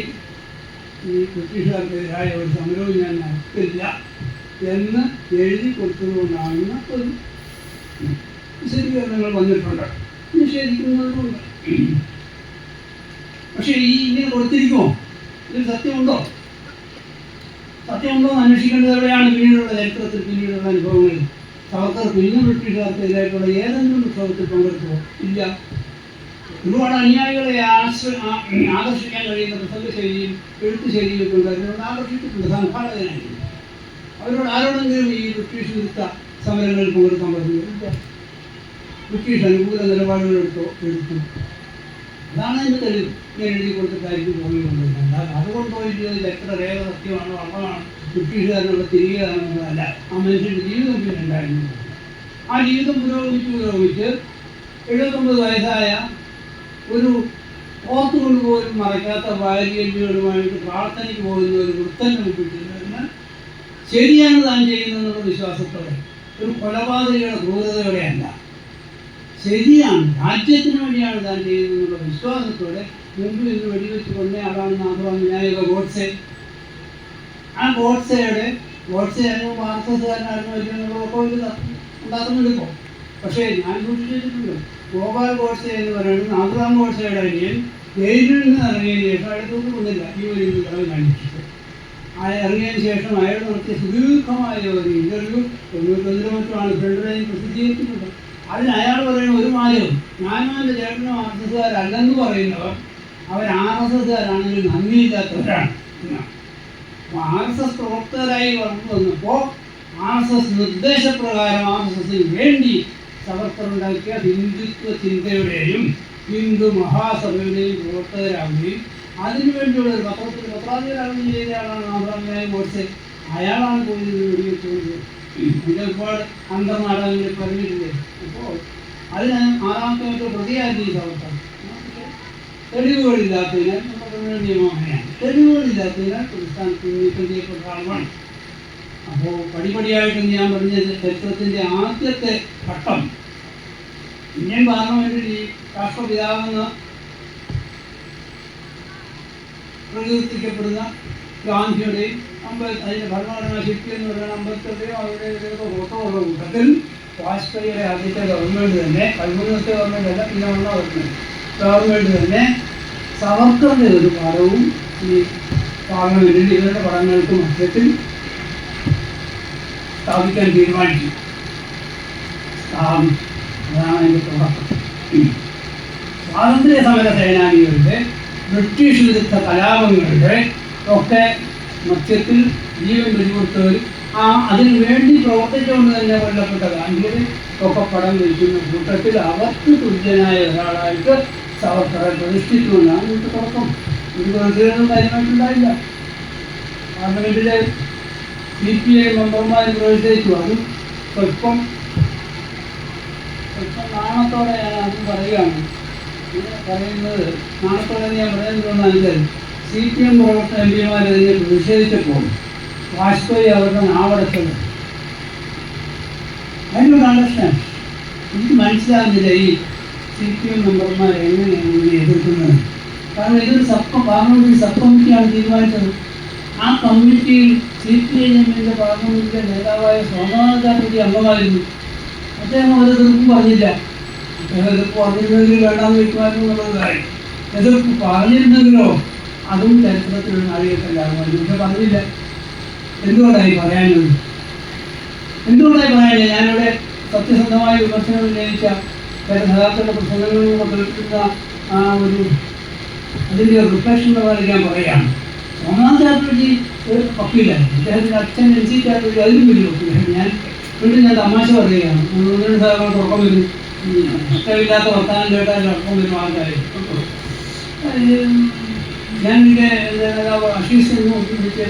ഈ ബ്രിട്ടീഷുകാർക്കെതിരായ ഒരു സമരവും ഞാൻ നടത്തില്ല എന്ന് എഴുതി കൊടുത്തതുകൊണ്ടാണെന്ന് ഒരു വിശദീകരണങ്ങൾ വന്നിട്ടുണ്ട്, നിഷേധിക്കുന്നതുകൊണ്ട്. പക്ഷേ ഈ ഇങ്ങനെ കൊടുത്തിരിക്കുമോ? ഇതിൽ സത്യമുണ്ടോ എന്ന് അന്വേഷിക്കേണ്ടത് എവിടെയാണ്? പിന്നീടുള്ള ചരിത്രത്തിൽ, പിന്നീടുള്ള അനുഭവങ്ങളിൽ സവർക്കർ പിന്നെ ബ്രിട്ടീഷുകാർക്കെതിരായിട്ടുള്ള ഏതെങ്കിലും ഉത്സവത്തിൽ പങ്കെടുക്കുമോ? ഇല്ല. ഒരുപാട് അനുയായികളെ ആകർഷിക്കാൻ കഴിയുന്ന പ്രസംഗ ശൈലിയും എഴുത്ത് ശൈലിയും ഒക്കെ ഉണ്ടായിരുന്നതുകൊണ്ട് ആകർഷിച്ചിട്ടുണ്ട്, സംഘാടകനായിരുന്നു. അവരോട് ആരോടെങ്കിലും ഈ ബ്രിട്ടീഷ് വിരുദ്ധ സമരങ്ങളിൽ പങ്കെടുക്കാൻ പറ്റുന്നില്ല. ബ്രിട്ടീഷ് അനുകൂല നിലപാടുകൾ എടുത്തു. അതാണ് എൻ്റെ തെളിവ്. ഞാൻ എഴുതി കൊടുത്തിട്ടായിരിക്കും തോന്നിക്കൊണ്ടിരുന്നത്. അതുകൊണ്ട് പോയിട്ട് എത്ര രേഖ സത്യമാണോ അളവാണ് ബ്രിട്ടീഷുകാരനുള്ള തിരികെയാണെന്നതല്ല. ആ മനുഷ്യൻ്റെ ജീവിതം പിന്നെ ഉണ്ടായിരുന്നു. ആ ജീവിതം പുരോഗമിച്ച് 79 വയസ്സായ ഒരു ഓർത്തുകൊണ്ട് പോലും മറയ്ക്കാത്ത വാരിയല്ലുകളുമായിട്ട് പ്രാർത്ഥനയ്ക്ക് പോകുന്ന ഒരു വൃത്തൻ്റെ മുമ്പിൽ ചെന്ന് ശരിയാണ് താൻ ചെയ്യുന്നതെന്നുള്ള വിശ്വാസത്തോടെ, ഒരു കൊലപാതകയുടെ ക്രൂരതയോടെയല്ല, ശരിയാണ്, രാജ്യത്തിന് വേണ്ടിയാണ് താൻ ചെയ്യുന്നതെന്നുള്ള വിശ്വാസത്തോടെ മുമ്പിൽ നിന്ന് വെടിവെച്ച് കൊണ്ട ആളാണ് നാഥുറാം വിനായക ഗോഡ്സെ. ആ ഗോഡ്സെ ആയിരുന്നു ആർഎസ്എസ്കാരനായിരുന്നു വലിയ ഉണ്ടാക്കുന്നുണ്ടിപ്പോൾ. പക്ഷേ ഞാൻ സൂക്ഷിച്ചിട്ടുണ്ട്, ഗോപാൽ ഗോഡ്സെ എന്ന് പറയുന്നത് നാഥുറാം ഗോഡ്സെയുടെ അനിയൻ ജയിലിൽ നിന്ന് ഇറങ്ങിയതിന് ശേഷം അയാളൊന്നും കൊണ്ടില്ല ഈ ഒരു കളവ് അന്വേഷിച്ചത്. ഇറങ്ങിയതിന് ശേഷം അയാൾ നടത്തിയ സുദീർഘമായ ഒരു ഇൻ്റർവ്യൂ 91 മറ്റുമാണ് ഫ്രണ്ടിലായി പ്രസിദ്ധീകരിച്ചിട്ടുണ്ട്. അതിന് അയാൾ പറയുന്ന ഒരു മാറ്റവും, ഞാനും എൻ്റെ ചേട്ടനും ആർഎസ്എസ്കാരല്ലെന്ന് പറയുന്നവർ അവർ ആർഎസ്എസ്കാരാണെങ്കിൽ നന്ദിയില്ലാത്തവരാണ്. ആർഎസ്എസ് പ്രവർത്തകരായി വളർന്നു വന്നപ്പോൾ ആർഎസ്എസ് നിർദ്ദേശപ്രകാരം ആർഎസ്എസിന് വേണ്ടി സവർക്കറുണ്ടാക്കിയ ഹിന്ദുത്വ ചിന്തയുടെയും ഹിന്ദു മഹാസഭയുടെയും പ്രവർത്തകരാകുകയും അതിനുവേണ്ടിയുള്ള ഒരു പത്രാധിപരാകുകയും ചെയ്ത ആളാണ് നാഥുറാം വിനായക ഗോഡ്സെ. അയാളാണ് പോയി വെടിവെച്ചുകൊണ്ട് ഇതിൻ്റെ ഒരുപാട് അന്തർനാടകങ്ങളിൽ പറഞ്ഞിട്ടില്ലേ. അപ്പോൾ അതിന് 6ാമത്തെ പ്രതിയായിരുന്നു ഈ സവർക്കർ. തെളിവുകളില്ലാത്തതിനാൽ നമ്മുടെ നിയമം അങ്ങനെയാണ്. തെളിവുകളില്ലാത്തതിനാൽ സംസ്ഥാനത്ത് നീക്കം ചെയ്യപ്പെട്ട ആളാണ്. അപ്പോൾ പടിപടിയായിട്ട് ഞാൻ പറഞ്ഞ ചരിത്രത്തിൻ്റെ ആദ്യത്തെ ഘട്ടം ഇന്ത്യൻ പാർലമെൻറ്റിൽ ഈ രാഷ്ട്രപിതാവെന്ന് പ്രകീർത്തിക്കപ്പെടുന്ന ഗാന്ധിയുടെയും അതിൻ്റെ ഭരണഘടനാ ശില്പി എന്ന് പറയുന്ന അംബേദ്കറുടെയോ അവരുടെയൊക്കെ ഫോട്ടോ ഉള്ള കൂട്ടത്തിൽ വാജ്പേയിയുടെ ആദ്യത്തെ ഗവൺമെൻറ് തന്നെ, 13ത്തെ ഗവൺമെൻറ് അല്ല, പിന്നെ വന്ന ഗവൺമെൻറ് തന്നെ സവർക്കറിൻ്റെ ഒരു പടവും ഈ പാർലമെൻറ്റിൽ ഇവരുടെ പടങ്ങൾക്ക് മധ്യത്തിൽ സ്ഥാപിക്കാൻ തീരുമാനിച്ചു. അതാണ് അതിൻ്റെ തുടക്കം. സ്വാതന്ത്ര്യ സമര സേനാനികളുടെ ബ്രിട്ടീഷ് വിരുദ്ധ കലാപങ്ങളുടെ ഒക്കെ മധ്യത്തിൽ ജീവൻ ബലികൊടുത്തവർ, അതിനു വേണ്ടി പ്രവർത്തിച്ചുകൊണ്ട് തന്നെ കൊല്ലപ്പെട്ട ഗാന്ധിയുടെ ഒക്കെ പടം വയ്ക്കുന്ന കൂട്ടത്തിൽ അവർക്ക് തുല്യനായ ഒരാളായിട്ട് സവർക്കറെ പ്രതിഷ്ഠിച്ചുകൊണ്ടാണ് ഇന്നത്തെ തുടക്കം. ഒരു പ്രതിഷേധം കാര്യമായിട്ടുണ്ടായില്ല. പാർലമെൻറ്റിലെ CPI മെമ്പർമാർ പ്രതിഷേധിച്ചു. അതും സ്വല്പം നാണത്തോടെ ഞാൻ അത് പറയുകയാണ്. ഇങ്ങനെ പറയുന്നത് നാണത്തോടെ ഞാൻ പറയുന്നതുകൊണ്ടാണെങ്കിൽ CPM പ്രവർത്തന MPമാർ അതിനെ പ്രതിഷേധിച്ചപ്പോൾ വാജ്പേയി അവരുടെ നാവടച്ചത്. അതിനോട് അണ്ടർസ്റ്റാൻഡ്. എനിക്ക് മനസ്സിലാകുന്നില്ല ഈ CPM മെമ്പർമാർ എങ്ങനെയാണ് ഇതിനെ എതിർക്കുന്നത്. കാരണം ഇതൊരു പാർലമെന്ററി സബ് കമ്മിറ്റിയാണ് തീരുമാനിച്ചത്. ആ കമ്മിറ്റിയിൽ CPIMന്റെ പാർലമെന്റിലെ നേതാവായ സോമനാഥ് ചാറ്റർജി അംഗമായിരുന്നു. അദ്ദേഹം ഒരു എതിർപ്പ് പറഞ്ഞില്ല. അദ്ദേഹം എതിർപ്പ് പറഞ്ഞിരുന്നെങ്കിൽ വേണ്ടാന്ന് വെക്കുമായിരുന്നു എന്നുള്ളത് കാര്യം. എതിർപ്പ് പറഞ്ഞിരുന്നെങ്കിലോ അതും ചരിത്രത്തിലൊരു നാഴികക്കല്ലാകുമായിരുന്നു. പക്ഷെ പറഞ്ഞില്ല. എന്തുകൊണ്ടായി പറയാനുള്ളത്? ഞാനിവിടെ സത്യസന്ധമായ വിമർശനം ഉന്നയിച്ച ചില നേതാക്കളുടെ പ്രസംഗങ്ങളിലൂടെ കേൾക്കുന്ന ഒരു അതിൻ്റെ റിഫ്ലക്ഷൻ പ്രകാരം ഞാൻ പറയുകയാണ്. സോമനാഥ് ചാറ്റർജി ഒരു വക്കീലായിരുന്നു. അദ്ദേഹത്തിൻ്റെ അച്ഛൻ NC ചാറ്റർജി അതിലും വലിയ വക്കീലായിരുന്നു. ഞാൻ തമാശ പറയുകയാണ്. ഉറക്കം വരും, ഇഷ്ടമില്ലാത്ത വർത്താനം കേട്ടാൽ ഉറക്കം വരും ആൾക്കാരായിരുന്നു. ഞാൻ എൻ്റെ നേതാവ് അഷീഷ് വിളിച്ച്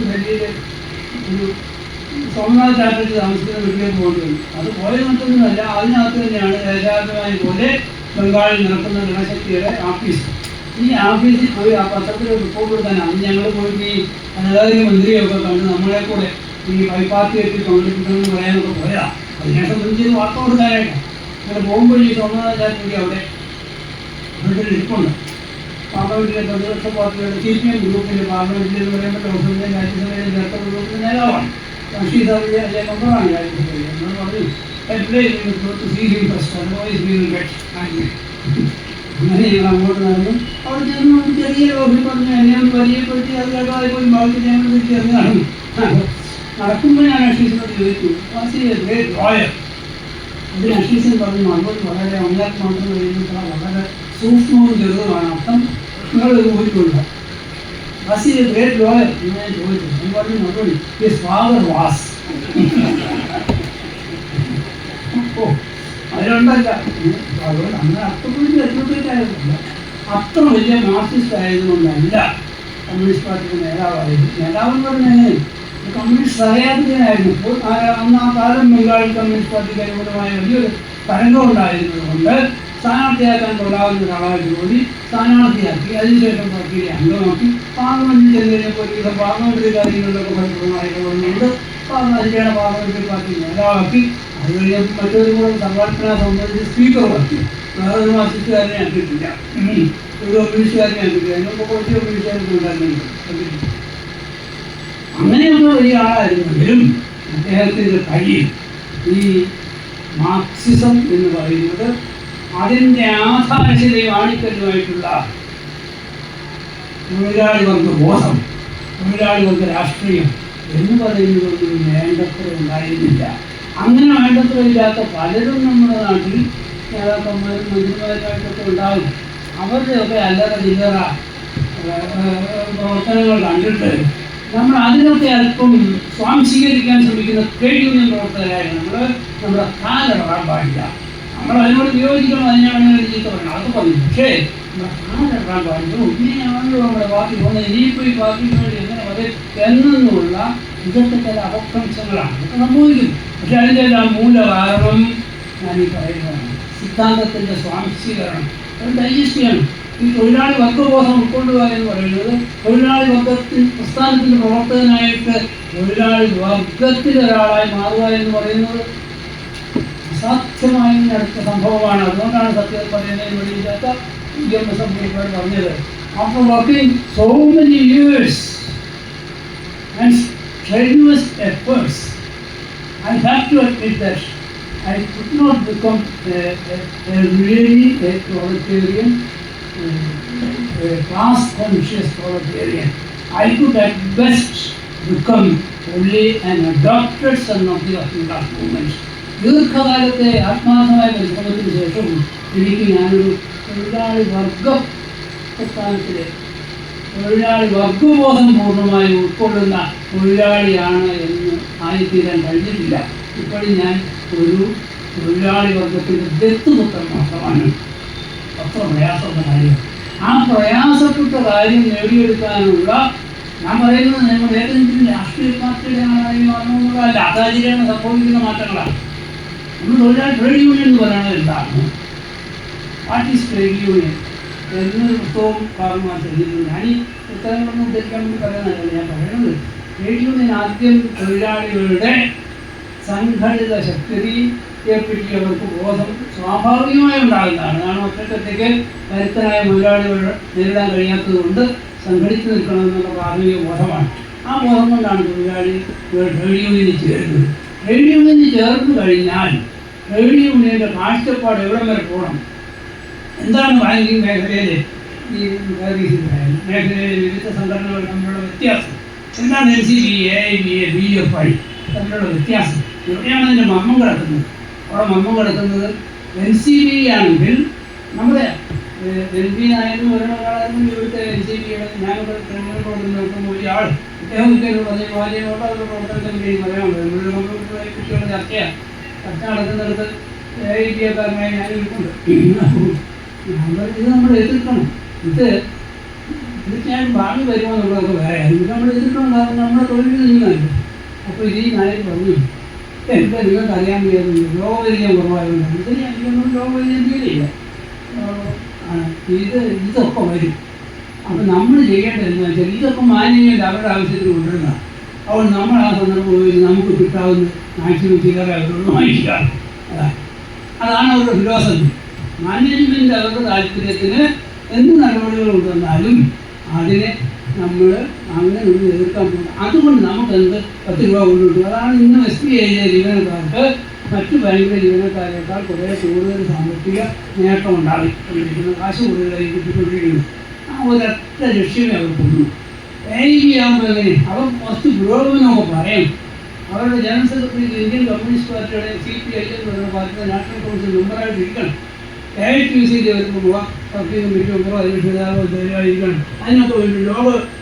ഡൽഹിയിൽ ഒരു സോമനാഥ് ചാറ്റർജി താമസിക്കുന്ന വീട്ടിലേക്ക് പോയിട്ടുണ്ട്. അത് പോയ മറ്റൊന്നുമല്ല, അതിനകത്ത് തന്നെയാണ് രാജാഭിമാനി പോലെ ബംഗാളിൽ നടക്കുന്ന ജനശക്തിയുടെ ഓഫീസ്. ഈ ഓഫീസിൽ പോയി ആ പത്രത്തിൽ റിപ്പോർട്ട് കൊടുക്കാനാണ് ഞങ്ങൾ പോയിട്ട് ഈ ധനകാര്യ മന്ത്രിയൊക്കെ കണ്ട് നമ്മളെ കൂടെ ഈ ബൈപ്പാർട്ടിയായിട്ട് പങ്കെടുക്കണമെന്ന് പറയാനൊക്കെ പോയതാണ്. അതിനെ സംബന്ധിച്ച് വാർത്ത കൊടുക്കാനായിട്ടാണ്. അങ്ങനെ പോകുമ്പോൾ ഈ സോമനാഥ് ചാറ്റർജി അവിടെ ഇരിപ്പുണ്ട്. പാർലമെന്റിലെ പ്രതിപക്ഷ പാർട്ടിയുടെ CPM ഗ്രൂപ്പിൻ്റെ പാർലമെന്റിൽ എന്ന് പറയുമ്പോൾ ലോക്സഭയിലെ രാജ്യസഭയിലെ നേതൃത്വ ഗ്രൂപ്പിൻ്റെ നേതാവാണ്. റഷീദ് അലിയെ അതിലെ മെമ്പറാണ് രാജ്യസഭയിൽ. എന്ന് പറഞ്ഞു അങ്ങനെ ഞങ്ങൾ അങ്ങോട്ട് നടന്നു. അവിടെ ചെന്ന് ചെറിയ ലോബി പറഞ്ഞു എന്നെ ഒന്ന് പരിചയപ്പെടുത്തി. അത് കേട്ടാൽ പോയി ബാക്കി ഞങ്ങൾ തിരിച്ചറിഞ്ഞ് നടന്നു. നടക്കുമ്പോൾ ഞാൻ അഷീസിനോട് ചോദിച്ചു, ഗ്രേറ്റ് ലോയർ. അതിന് അഷീസൻ പറഞ്ഞു മറുപടി വളരെ ഒന്നേക്ക് മാത്രം കഴിയുന്ന വളരെ സൂക്ഷ്മവും ചെറുതുമാണ്. അർത്ഥം നിങ്ങളത് ഊഹിക്കൊള്ളുക. ഗ്രേറ്റ് ലോയർ എന്ന് ഞാൻ ചോദിച്ചു. ഞാൻ പറഞ്ഞു മറുപടി ഹിസ് ഫാദർ വാസ്. അതിലുണ്ടല്ല. അതുകൊണ്ട് അങ്ങനെ അത്രക്കുറിച്ച് അഡ്വക്കേറ്റായിരുന്നില്ല. അത്ര വലിയ മാർക്സിസ്റ്റ് ആയതുകൊണ്ടല്ല കമ്മ്യൂണിസ്റ്റ് പാർട്ടിയുടെ നേതാവായിരുന്നു. നേതാവെന്ന് പറഞ്ഞാൽ കമ്മ്യൂണിസ്റ്റ് സഹയാത്രികനായിരുന്നു. അന്ന് ആ കാലം ബംഗാളിൽ കമ്മ്യൂണിസ്റ്റ് പാർട്ടിക്ക് അനുകൂലമായ വലിയൊരു തരംഗം ഉണ്ടായിരുന്നത് കൊണ്ട് സ്ഥാനാർത്ഥിയാക്കാൻ കൊള്ളാവുന്ന ഒരാളായിട്ട് കൂടി സ്ഥാനാർത്ഥിയാക്കി അതിനുശേഷം പാർട്ടിയെ അംഗമാക്കി പാർലമെന്റിൽ ചെന്ന് കഴിഞ്ഞപ്പോൾ ഒരുവിധം പാർലമെന്ററി കാര്യങ്ങളിലൊക്കെ ഫലപ്രദമായിട്ടുള്ളതുകൊണ്ട് അതിൻ്റെയാണ് പാർലമെന്ററി പാർട്ടി നേതാവാക്കി. അത് കഴിഞ്ഞപ്പോൾ മറ്റൊരു കൂടെ സംഘടന സംബന്ധിച്ച് സ്പീക്കറുമാക്കി. വേറൊരു മാർക്സിസ്റ്റുകാരനെ ആക്കിയിട്ടില്ല, ഒരു കമ്മ്യൂണിസ്റ്റുകാരനെ ആക്കിയിട്ടില്ല. അതിനൊക്കെ കുറച്ച് കമ്മ്യൂണിസ്റ്റുകാർക്ക് ഉണ്ടായിരുന്നുണ്ട്. അങ്ങനെയൊക്കെ വലിയ ആളായിരുന്നെങ്കിലും അദ്ദേഹത്തിൻ്റെ കയ്യിൽ ഈ മാർക്സിസം എന്ന് പറയുന്നത് അതിൻ്റെ ആധാരശിലയും ആണിക്കല്ലുമായിട്ടുള്ള തൊഴിലാളി വർഗ ബോധം, തൊഴിലാളി വർഗ രാഷ്ട്രീയം എന്ന് പറയുന്നതൊന്നും വേണ്ടത്ര ഉണ്ടായിരുന്നില്ല. അങ്ങനെ വേണ്ടത്ര ഇല്ലാത്ത പലരും നമ്മുടെ നാട്ടിൽ നേതാക്കന്മാരും മന്ത്രിമാരുമായിട്ടൊക്കെ ഉണ്ടാകും. അവരുടെയൊക്കെ അല്ലറ ചില്ലറ പ്രവർത്തനങ്ങൾ കണ്ടിട്ട് നമ്മൾ അതിനൊക്കെ അല്പം സ്വാംശീകരിക്കാൻ ശ്രമിക്കുന്ന ട്രേഡ് യൂണിയൻ പ്രവർത്തകരായി നമ്മുടെ കാലിടാൻ പാടില്ല. നമ്മൾ അതിനോട് വിയോജിക്കണം. അതിനാണ് ചീത്ത പറയുന്നത്. അതൊക്കെ പറഞ്ഞു. പക്ഷേ നമ്മുടെ കാലിടാൻ പാടില്ല. ഇങ്ങനെയാണല്ലോ നമ്മുടെ പാർട്ടി പോകുന്നത്. ഇനിയിപ്പോൾ ഈ പാർട്ടിക്ക് വേണ്ടി എങ്ങനെ പറയും എന്നുള്ള ഇതൊക്കെ ചില അപഭ്രംശങ്ങളാണ്. ഇതൊക്കെ സംഭവിക്കും. പക്ഷെ അതിൻ്റെ എല്ലാം മൂല കാരണം ഞാനീ പറയുന്നതാണ് സിദ്ധാന്തത്തിൻ്റെ സ്വാംശീകരണം. അത് ഡൈജസ്റ്റ് ചെയ്യണം. ഈ തൊഴിലാളി വർഗബോധം ഉൾക്കൊള്ളുക എന്ന് പറയുന്നത് തൊഴിലാളി പ്രസ്ഥാനത്തിൻ്റെ പ്രവർത്തകനായിട്ട് തൊഴിലാളി വർഗത്തിലൊരാളായി മാറുക എന്ന് പറയുന്നത് അസാധ്യമായി അടുത്ത സംഭവമാണ്. അതുകൊണ്ടാണ് സത്യം പറയുന്നതിന് വേണ്ടിയില്ലാത്ത EMS പറഞ്ഞത്. After working so many years and strenuous efforts, I have to admit that I could not become really a proletarian, a class-conscious proletarian. I could at best become only an adopted son of the working class movement. ദീർഘകാലത്തെ ആത്മാർത്ഥമായ പരിശ്രമത്തിന് ശേഷം എനിക്ക് ഞാനൊരു തൊഴിലാളി വർഗ പ്രസ്ഥാനത്തിലെ തൊഴിലാളി വർഗബോധം പൂർണ്ണമായി ഉൾക്കൊള്ളുന്ന തൊഴിലാളിയാണ് എന്ന് ആയിത്തീരാൻ കഴിഞ്ഞിട്ടില്ല. ഇപ്പോഴും ഞാൻ ഒരു തൊഴിലാളി വർഗത്തിൻ്റെ ദത്തുപുത്രൻ മാത്രമാണ്. അത്ര പ്രയാസമുള്ള കാര്യം. ആ പ്രയാസപ്പെട്ട കാര്യം നേടിയെടുക്കാനുള്ള, ഞാൻ പറയുന്നത് നമ്മൾ ഏതെങ്കിലും രാഷ്ട്രീയ പാർട്ടിയുടെ അല്ല, സാഹചര്യമാണ് സംഭവിക്കുന്ന മാറ്റങ്ങളാണ്. നമ്മൾ തൊഴിലാളി ട്രേഡ് യൂണിയൻ എന്ന് പറയുന്നത് എന്താണ്? വാട്ട് ഈസ് ട്രേഡ് യൂണിയൻ എന്നൊരു പുസ്തകവും ഭാഗമായി ചെയ്യുന്നത്. ഞാൻ ഈ പുസ്തകങ്ങളൊന്നും ഉദ്ധരിക്കാൻ വേണ്ടി പറയുന്നതല്ല, ഞാൻ പറയുന്നത് ട്രേഡ് യൂണിയൻ ആദ്യം തൊഴിലാളികളുടെ സംഘടിത ശക്തിയെപ്പറ്റി അവർക്ക് ബോധം സ്വാഭാവികമായി ഉണ്ടാകുന്നതാണ്. കാരണം ഒറ്റയ്ക്കൊറ്റയ്ക്ക് കരുത്തനായ മുതലാളികൾ നേരിടാൻ കഴിയാത്തത് കൊണ്ട് സംഘടിച്ച് നിൽക്കണമെന്നുള്ള പ്രാഥമിക ബോധമാണ്. ആ ബോധം കൊണ്ടാണ് തൊഴിലാളി ട്രേഡ് യൂണിയനിൽ ചേരുന്നത്. ട്രേഡ് യൂണിയനിൽ ചേർന്ന് കഴിഞ്ഞാൽ ട്രേഡ് യൂണിയൻ്റെ കാഴ്ചപ്പാട് എവിടെ വരെ പോകണം? എന്താണ് ബാങ്കിങ് മേഖലയിലെ ഈ മേഖലയിലെ വിവിധ സംഘടനകൾ തമ്മിലുള്ള വ്യത്യാസം എന്താണ്? NCBA, AIBA, BFI തമ്മിലുള്ള വ്യത്യാസം എവിടെയാണ് അതിൻ്റെ മർമ്മം കിടക്കുന്നത്? അവിടെ മർമ്മം കിടക്കുന്നത് NCBA ആണെങ്കിൽ നമ്മുടെ LB നായരും ഒരാളായിരുന്നു ഇവിടുത്തെ NCBA ഞാനിവിടെ തെരഞ്ഞെടുപ്പ് നോക്കുമ്പോൾ ഒരാൾ അദ്ദേഹം പറഞ്ഞ വാചകോട്ട് അവരുടെ പ്രവർത്തനത്തെ പറയാൻ കുട്ടികളുടെ ചർച്ച നടക്കുന്നിടത്ത് AIBA-കാരനായി ഞാനും ഇരിപ്പുണ്ട്. ഇത് നമ്മൾ എതിർക്കണം. ഇത് തീർച്ചയായും ഭാവി വരുമോ എന്നുള്ളതൊക്കെ വേറെ. ഇത് നമ്മൾ എതിർക്കണം. കാരണം നമ്മുടെ തൊഴിൽ നിന്നല്ലോ. അപ്പോൾ ഈ നായർ പറഞ്ഞു, എന്താ നിങ്ങൾക്ക് അറിയാൻ കഴിയുന്നത് ലോകപരിചയം കുറവായതുകൊണ്ടാണ്. ഇത് എനിക്കൊന്നും ലോകപരിചയം തീരെയില്ല. ഇതൊക്കെ വരും. അപ്പം നമ്മൾ ചെയ്യേണ്ടതെന്ന് വെച്ചാൽ ഇതൊക്കെ മാന്യമില്ല അവരുടെ ആവശ്യത്തിന് കൊണ്ടുവരുന്നതാണ്. അതുകൊണ്ട് നമ്മൾ ആ സന്ദർഭം പോയി നമുക്ക് കിട്ടാവുന്ന മാക്സിമം ചില്ലറ അവരോട് വാങ്ങിക്കുക. അതാണ് അവരുടെ ഫിലോസഫി. മാനേജ്മെൻറ്റ് അവരുടെ താല്പര്യത്തിന് എന്ത് നടപടികൾ കൊണ്ടുവന്നാലും അതിനെ നമ്മൾ അങ്ങനെ ഒന്ന് എതിർക്കാൻ പോകും. അതുകൊണ്ട് നമുക്കെന്ത് 10 രൂപ കൊണ്ടുകിട്ടും. അതാണ് ഇന്ന് SBIയിലെ ജീവനക്കാർക്ക് മറ്റു ബാങ്കിലെ ജീവനക്കാരേക്കാൾ കുറേ കൂടുതൽ സാമ്പത്തിക നേട്ടം ഉണ്ടാക്കിക്കൊണ്ടിരിക്കുന്നത്, കാശ് കൂടുതലായി കിട്ടിക്കൊണ്ടിരിക്കുന്നു. ആ ഒരൊറ്റ ലക്ഷ്യമേ അവർക്കുള്ളൂ. AIB ആകുമ്പോൾ എങ്ങനെ അവർ കുറച്ച് പുരോഗമനമൊക്കെ പറയും. അവരുടെ ജനറൽ സെക്രട്ടറി ഇന്ത്യൻ കമ്മ്യൂണിസ്റ്റ് പാർട്ടിയുടെ CPI എന്ന് പറയുന്ന പാർട്ടിയുടെ നാഷണൽ കൗൺസിൽ മെമ്പറായിട്ട് ഇരിക്കണം. AITUC വരുമ്പോൾ വർക്കിംഗ് കമ്മിറ്റി മെമ്പറോ അതിരിക്കണം. അതിനൊക്കെ വേണ്ടി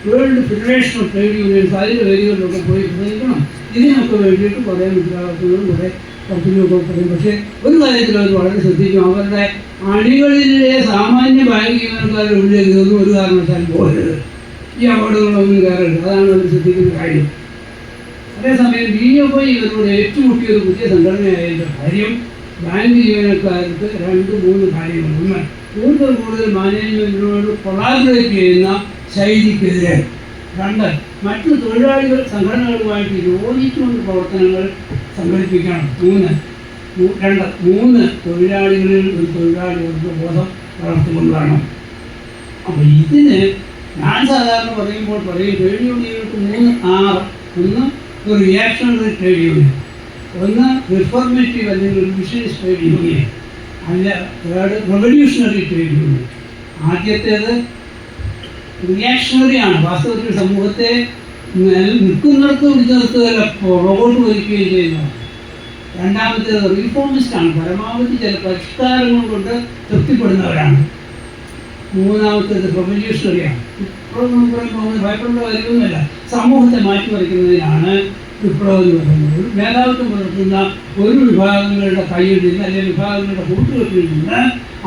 world federation of trade unions അതിൻ്റെ വേദികളിലൊക്കെ പോയി പ്രസംഗിക്കണം. ഇതിനൊക്കെ വേണ്ടിയിട്ട് കുറേ മുദ്രാവാക്യങ്ങളും കുറേ കമ്പനിയൊക്കെ പറയും. പക്ഷേ ഒരു കാര്യത്തിൽ അവർ വളരെ ശ്രദ്ധിക്കും. അവരുടെ അണികളിലെ സാമാന്യ ബാങ്ക് ജീവനക്കാരുടെ ഉള്ളിലേക്ക് ഇതൊന്നും ഒരു കാരണവശാലും പോകരുത്. ഈ അപകടങ്ങളൊന്നും കയറരുത്. അതാണ് അവർ ശ്രദ്ധിക്കുന്ന കാര്യം. അതേസമയം BFI ഇവരോട് ഏറ്റുമുട്ടിയ ഒരു പുതിയ സംഘടനയായതിൻ്റെ കാര്യം ബാങ്ക് ജീവനക്കാർക്ക് 2-3 കാര്യങ്ങൾ. ഒന്ന്, കൂടുതൽ മാനേജ്മെൻറ്റിനോട് കൊളാബറേറ്റ് ചെയ്യുന്ന ശൈലിക്കെതിരെ. 2, മറ്റു തൊഴിലാളികൾ സംഘടനകളുമായിട്ട് യോജിച്ചുകൊണ്ട് പ്രവർത്തനങ്ങൾ സംഘടിപ്പിക്കണം. 3 തൊഴിലാളികളിൽ ഒരു തൊഴിലാളികളുടെ ബോധം വളർത്തിക്കൊണ്ടുവരണം. അപ്പോൾ ഇതിന് ഞാൻ സാധാരണ പറയുമ്പോൾ പറയും ട്രേഡ് യൂണിയനുകൾക്ക് 3 R. ഒന്ന് ഒരു റിയാക്ഷണറി ട്രേഡ് യൂണിയൻ, ഒന്ന് റിഫോർമേറ്റീവ് അല്ലെങ്കിൽ റിവിഷനിസ്റ്റ് ട്രേഡ് യൂണിയൻ, അല്ല റെവല്യൂഷണറി ട്രേഡ് യൂണിയൻ. ആദ്യത്തേത് റിയാക്ഷണറി ആണ്. വാസ്തവത്തിൽ സമൂഹത്തെ നിൽക്കുന്നിടത്ത് പിടിച്ചു നിർത്തുകയല്ല, പുറകോട്ട് വലിക്കുകയും ചെയ്യുന്നതാണ്. രണ്ടാമത്തേത് റീഫോമിസ്റ്റ് ആണ്. പരമാവധി ചില പരിഷ്കാരങ്ങൾ കൊണ്ട് തൃപ്തിപ്പെടുന്നവരാണ്. മൂന്നാമത്തേത് റെവല്യൂഷണറിയാണ്. ഇപ്പോഴും നമുക്ക് പറയുമ്പോൾ ഭയപ്പെടേണ്ട കാര്യമൊന്നുമില്ല. സമൂഹത്തെ മാറ്റിമറിക്കുന്നതിനാണ് വിപ്ലവം എന്ന് പറയുന്നത്. മേധാവിത്വം പുലർത്തുന്ന ഒരു വിഭാഗങ്ങളുടെ കയ്യിൽ നിന്ന് അല്ലെങ്കിൽ വിഭാഗങ്ങളുടെ കൂട്ടുകെട്ടിൽ നിന്ന്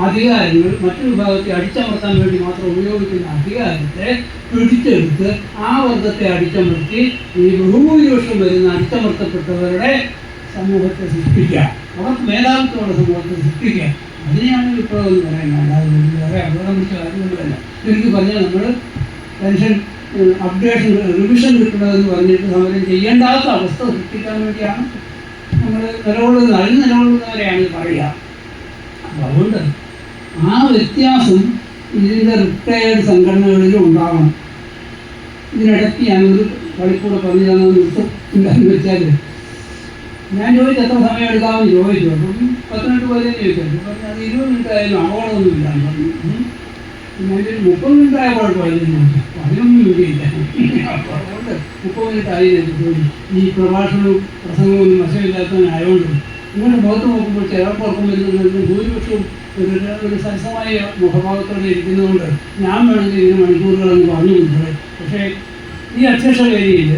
അധികാരങ്ങൾ മറ്റു വിഭാഗത്തെ അടിച്ചമർത്താൻ വേണ്ടി മാത്രം ഉപയോഗിക്കുന്ന അധികാരത്തെ പിടിച്ചെടുത്ത് ആ വർഗത്തെ അടിച്ചമർത്തി ഈ ബഹുഭൂരിപക്ഷം വരുന്ന അടിച്ചമർത്തപ്പെട്ടവരുടെ സമൂഹത്തെ സൃഷ്ടിക്കുക, അവർക്ക് മേധാവിത്വമുള്ള സമൂഹത്തെ സൃഷ്ടിക്കുക. അതിനെയാണ് വിപ്ലവം എന്ന് പറയുന്നത്. അല്ലാതെ വേറെ അപകടം പിടിച്ച കാര്യങ്ങളല്ല. എനിക്ക് പറഞ്ഞാൽ നമ്മൾ പെൻഷൻ അപ്ഡേഷൻ റിവിഷൻ കിട്ടണമെന്ന് പറഞ്ഞിട്ട് സമരം ചെയ്യേണ്ടാത്ത അവസ്ഥ സൃഷ്ടിക്കാൻ വേണ്ടിയാണ് നമ്മൾ നിലകൊള്ളുന്നത്. അതിന് നിലകൊള്ളുന്നവരെയാണ് പറയുക. അപ്പോൾ അതുകൊണ്ട് ആ വ്യത്യാസം ഇതിൻ്റെ റിട്ടയേർഡ് സംഘടനകളിലും ഉണ്ടാവണം. ഇതിനിടയ്ക്ക് ഞാനൊരു കളിക്കൂടെ പറഞ്ഞു തന്നത് നിർത്തും എന്താണെന്ന് വെച്ചാൽ, ഞാൻ ചോദിച്ചു എത്ര സമയം എടുക്കാമെന്ന് ചോദിച്ചു. അപ്പം 10 മിനിറ്റ് പോലെ ചോദിച്ചു. പറഞ്ഞു അത് 20 മിനിറ്റ് ആയാലും അപകടമൊന്നുമില്ല എന്ന് പറഞ്ഞു. ഞാൻ 30 മിനിറ്റ് ആയ കുഴപ്പമില്ല. അതിനൊന്നും ഇവിടെയില്ല. അതുകൊണ്ട് 30 മിനിറ്റ് ആയി ഈ പ്രഭാഷണവും പ്രസംഗവും ഒന്നും വശമില്ലാത്തവനായതുകൊണ്ട് ഇങ്ങനെ മുഖത്ത് നോക്കുമ്പോൾ ചിലർക്കൊപ്പം വരുന്നത് ഭൂരിപക്ഷവും ഒരു സരസമായ മുഖഭാവത്തോടെ ഇരിക്കുന്നതുകൊണ്ട് ഞാൻ വേണമെങ്കിൽ ഇതിന് മണിക്കൂറുകളെന്ന് പറഞ്ഞു കൊടുക്കുന്നത്. പക്ഷേ ഈ അധ്യക്ഷ വേദിയിൽ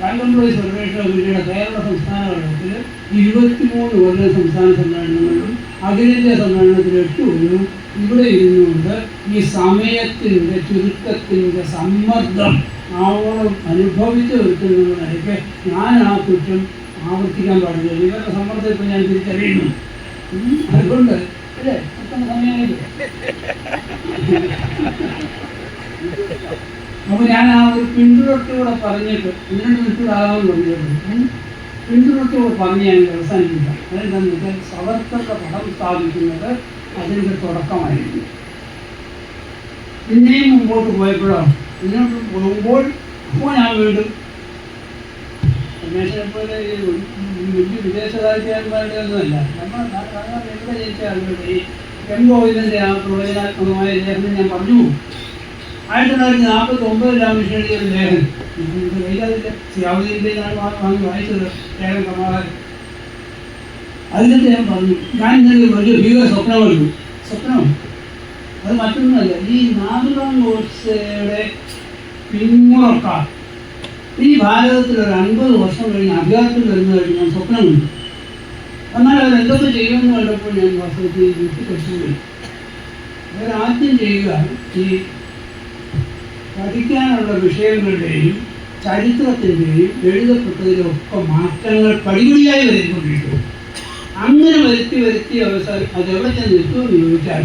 ബാങ്ക് എംപ്ലോയീസ് ഫെഡറേഷൻ ഓഫ് ഇന്ത്യയുടെ കേരള സംസ്ഥാന ഘടകത്തിൽ 23 കൊല്ലം സംസ്ഥാന സമ്മേളനങ്ങളിലും അഖിലേന്ത്യാ സമ്മേളനത്തിൽ 8 കൊല്ലവും ഇവിടെ ഇരുന്നുകൊണ്ട് ഈ സമയത്തിൻ്റെ ചുരുക്കത്തിൻ്റെ സമ്മർദ്ദം ആവോളം അനുഭവിച്ച് വരുത്തുന്ന നിലയ്ക്ക് ഞാൻ ആ കുറ്റം ആവർത്തിക്കാൻ പാടില്ല. ഇവരുടെ സമ്മർദ്ദം ഇപ്പം ഞാൻ തിരിച്ചറിയുന്നു. അതുകൊണ്ട് അല്ലേ സമയമായില്ല. അപ്പോൾ ഞാൻ ആ ഒരു പിന്തുടർച്ചയോടെ പറഞ്ഞിട്ട് 2 മിനിറ്റാകാമെന്ന് പറഞ്ഞിട്ടുണ്ട്. പിന്തുടർച്ചയോടെ പറഞ്ഞ് ഞാൻ അവസാനിപ്പിക്കാം. അതെന്താണെന്ന് വെച്ചാൽ സവർക്കറുടെ പടം സ്ഥാപിക്കുന്നത് അതിൻ്റെ തുടക്കമായിരുന്നു. പിന്നെയും മുമ്പോട്ട് പോയപ്പോഴോ മുന്നോട്ട് പോകുമ്പോൾ അപ്പോൾ ഞാൻ വീണ്ടും രമേശനെ പോലെ വലിയ വിദേശ താല്പര്യന്മാരുടെ ഒന്നുമല്ല. നമ്മൾ എവിടെ ജയിച്ച ആളുകളുടെ ഈ എം ഗോവിന്ദൻ്റെ ആ പ്രവചനാത്മകമായ ലേഖനം ഞാൻ പറഞ്ഞു പോകും. 1949 രാമകൃഷ്ണൻ എഴുതിയ ഒരു ലേഖനം കൈകാതിൻ്റെ സിയാവുദ്ദീൻ്റെ വാങ്ങി വായിച്ചത് ലേഖനം കമാകാരൻ. അതിനകത്ത് ഞാൻ പറഞ്ഞു, ഞാൻ ഇന്നലെ വലിയ ഭീകര സ്വപ്നം കണ്ടു. സ്വപ്നം അത് മറ്റൊന്നുമല്ല, ഈ നാഥുറാം ഗോഡ്സെയുടെ പിന്മുറക്കാർ ഈ ഭാരതത്തിൽ ഒരു 50 വർഷം കഴിഞ്ഞ് അധികാരത്തിൽ വരുന്ന കഴിഞ്ഞ് ഞാൻ സ്വപ്നം കണ്ടു. എന്നാൽ അവരെന്തൊക്കെ ചെയ്യുമെന്ന് കണ്ടപ്പോൾ ഞാൻ വാസ്തവത്തിൽ വിട്ടുകൊടുത്തുപോയി. അവരാദ്യം ചെയ്യുക ഈ പഠിക്കാനുള്ള വിഷയങ്ങളുടെയും ചരിത്രത്തിൻ്റെയും എഴുതപ്പെട്ടതിലൊക്കെ മാറ്റങ്ങൾ പടിപടിയായി വരുത്തിക്കൊണ്ടിരിക്കും. അങ്ങനെ വരുത്തി അവസാനം അതെവിടെ ചെന്ന് നിൽക്കുമെന്ന് ചോദിച്ചാൽ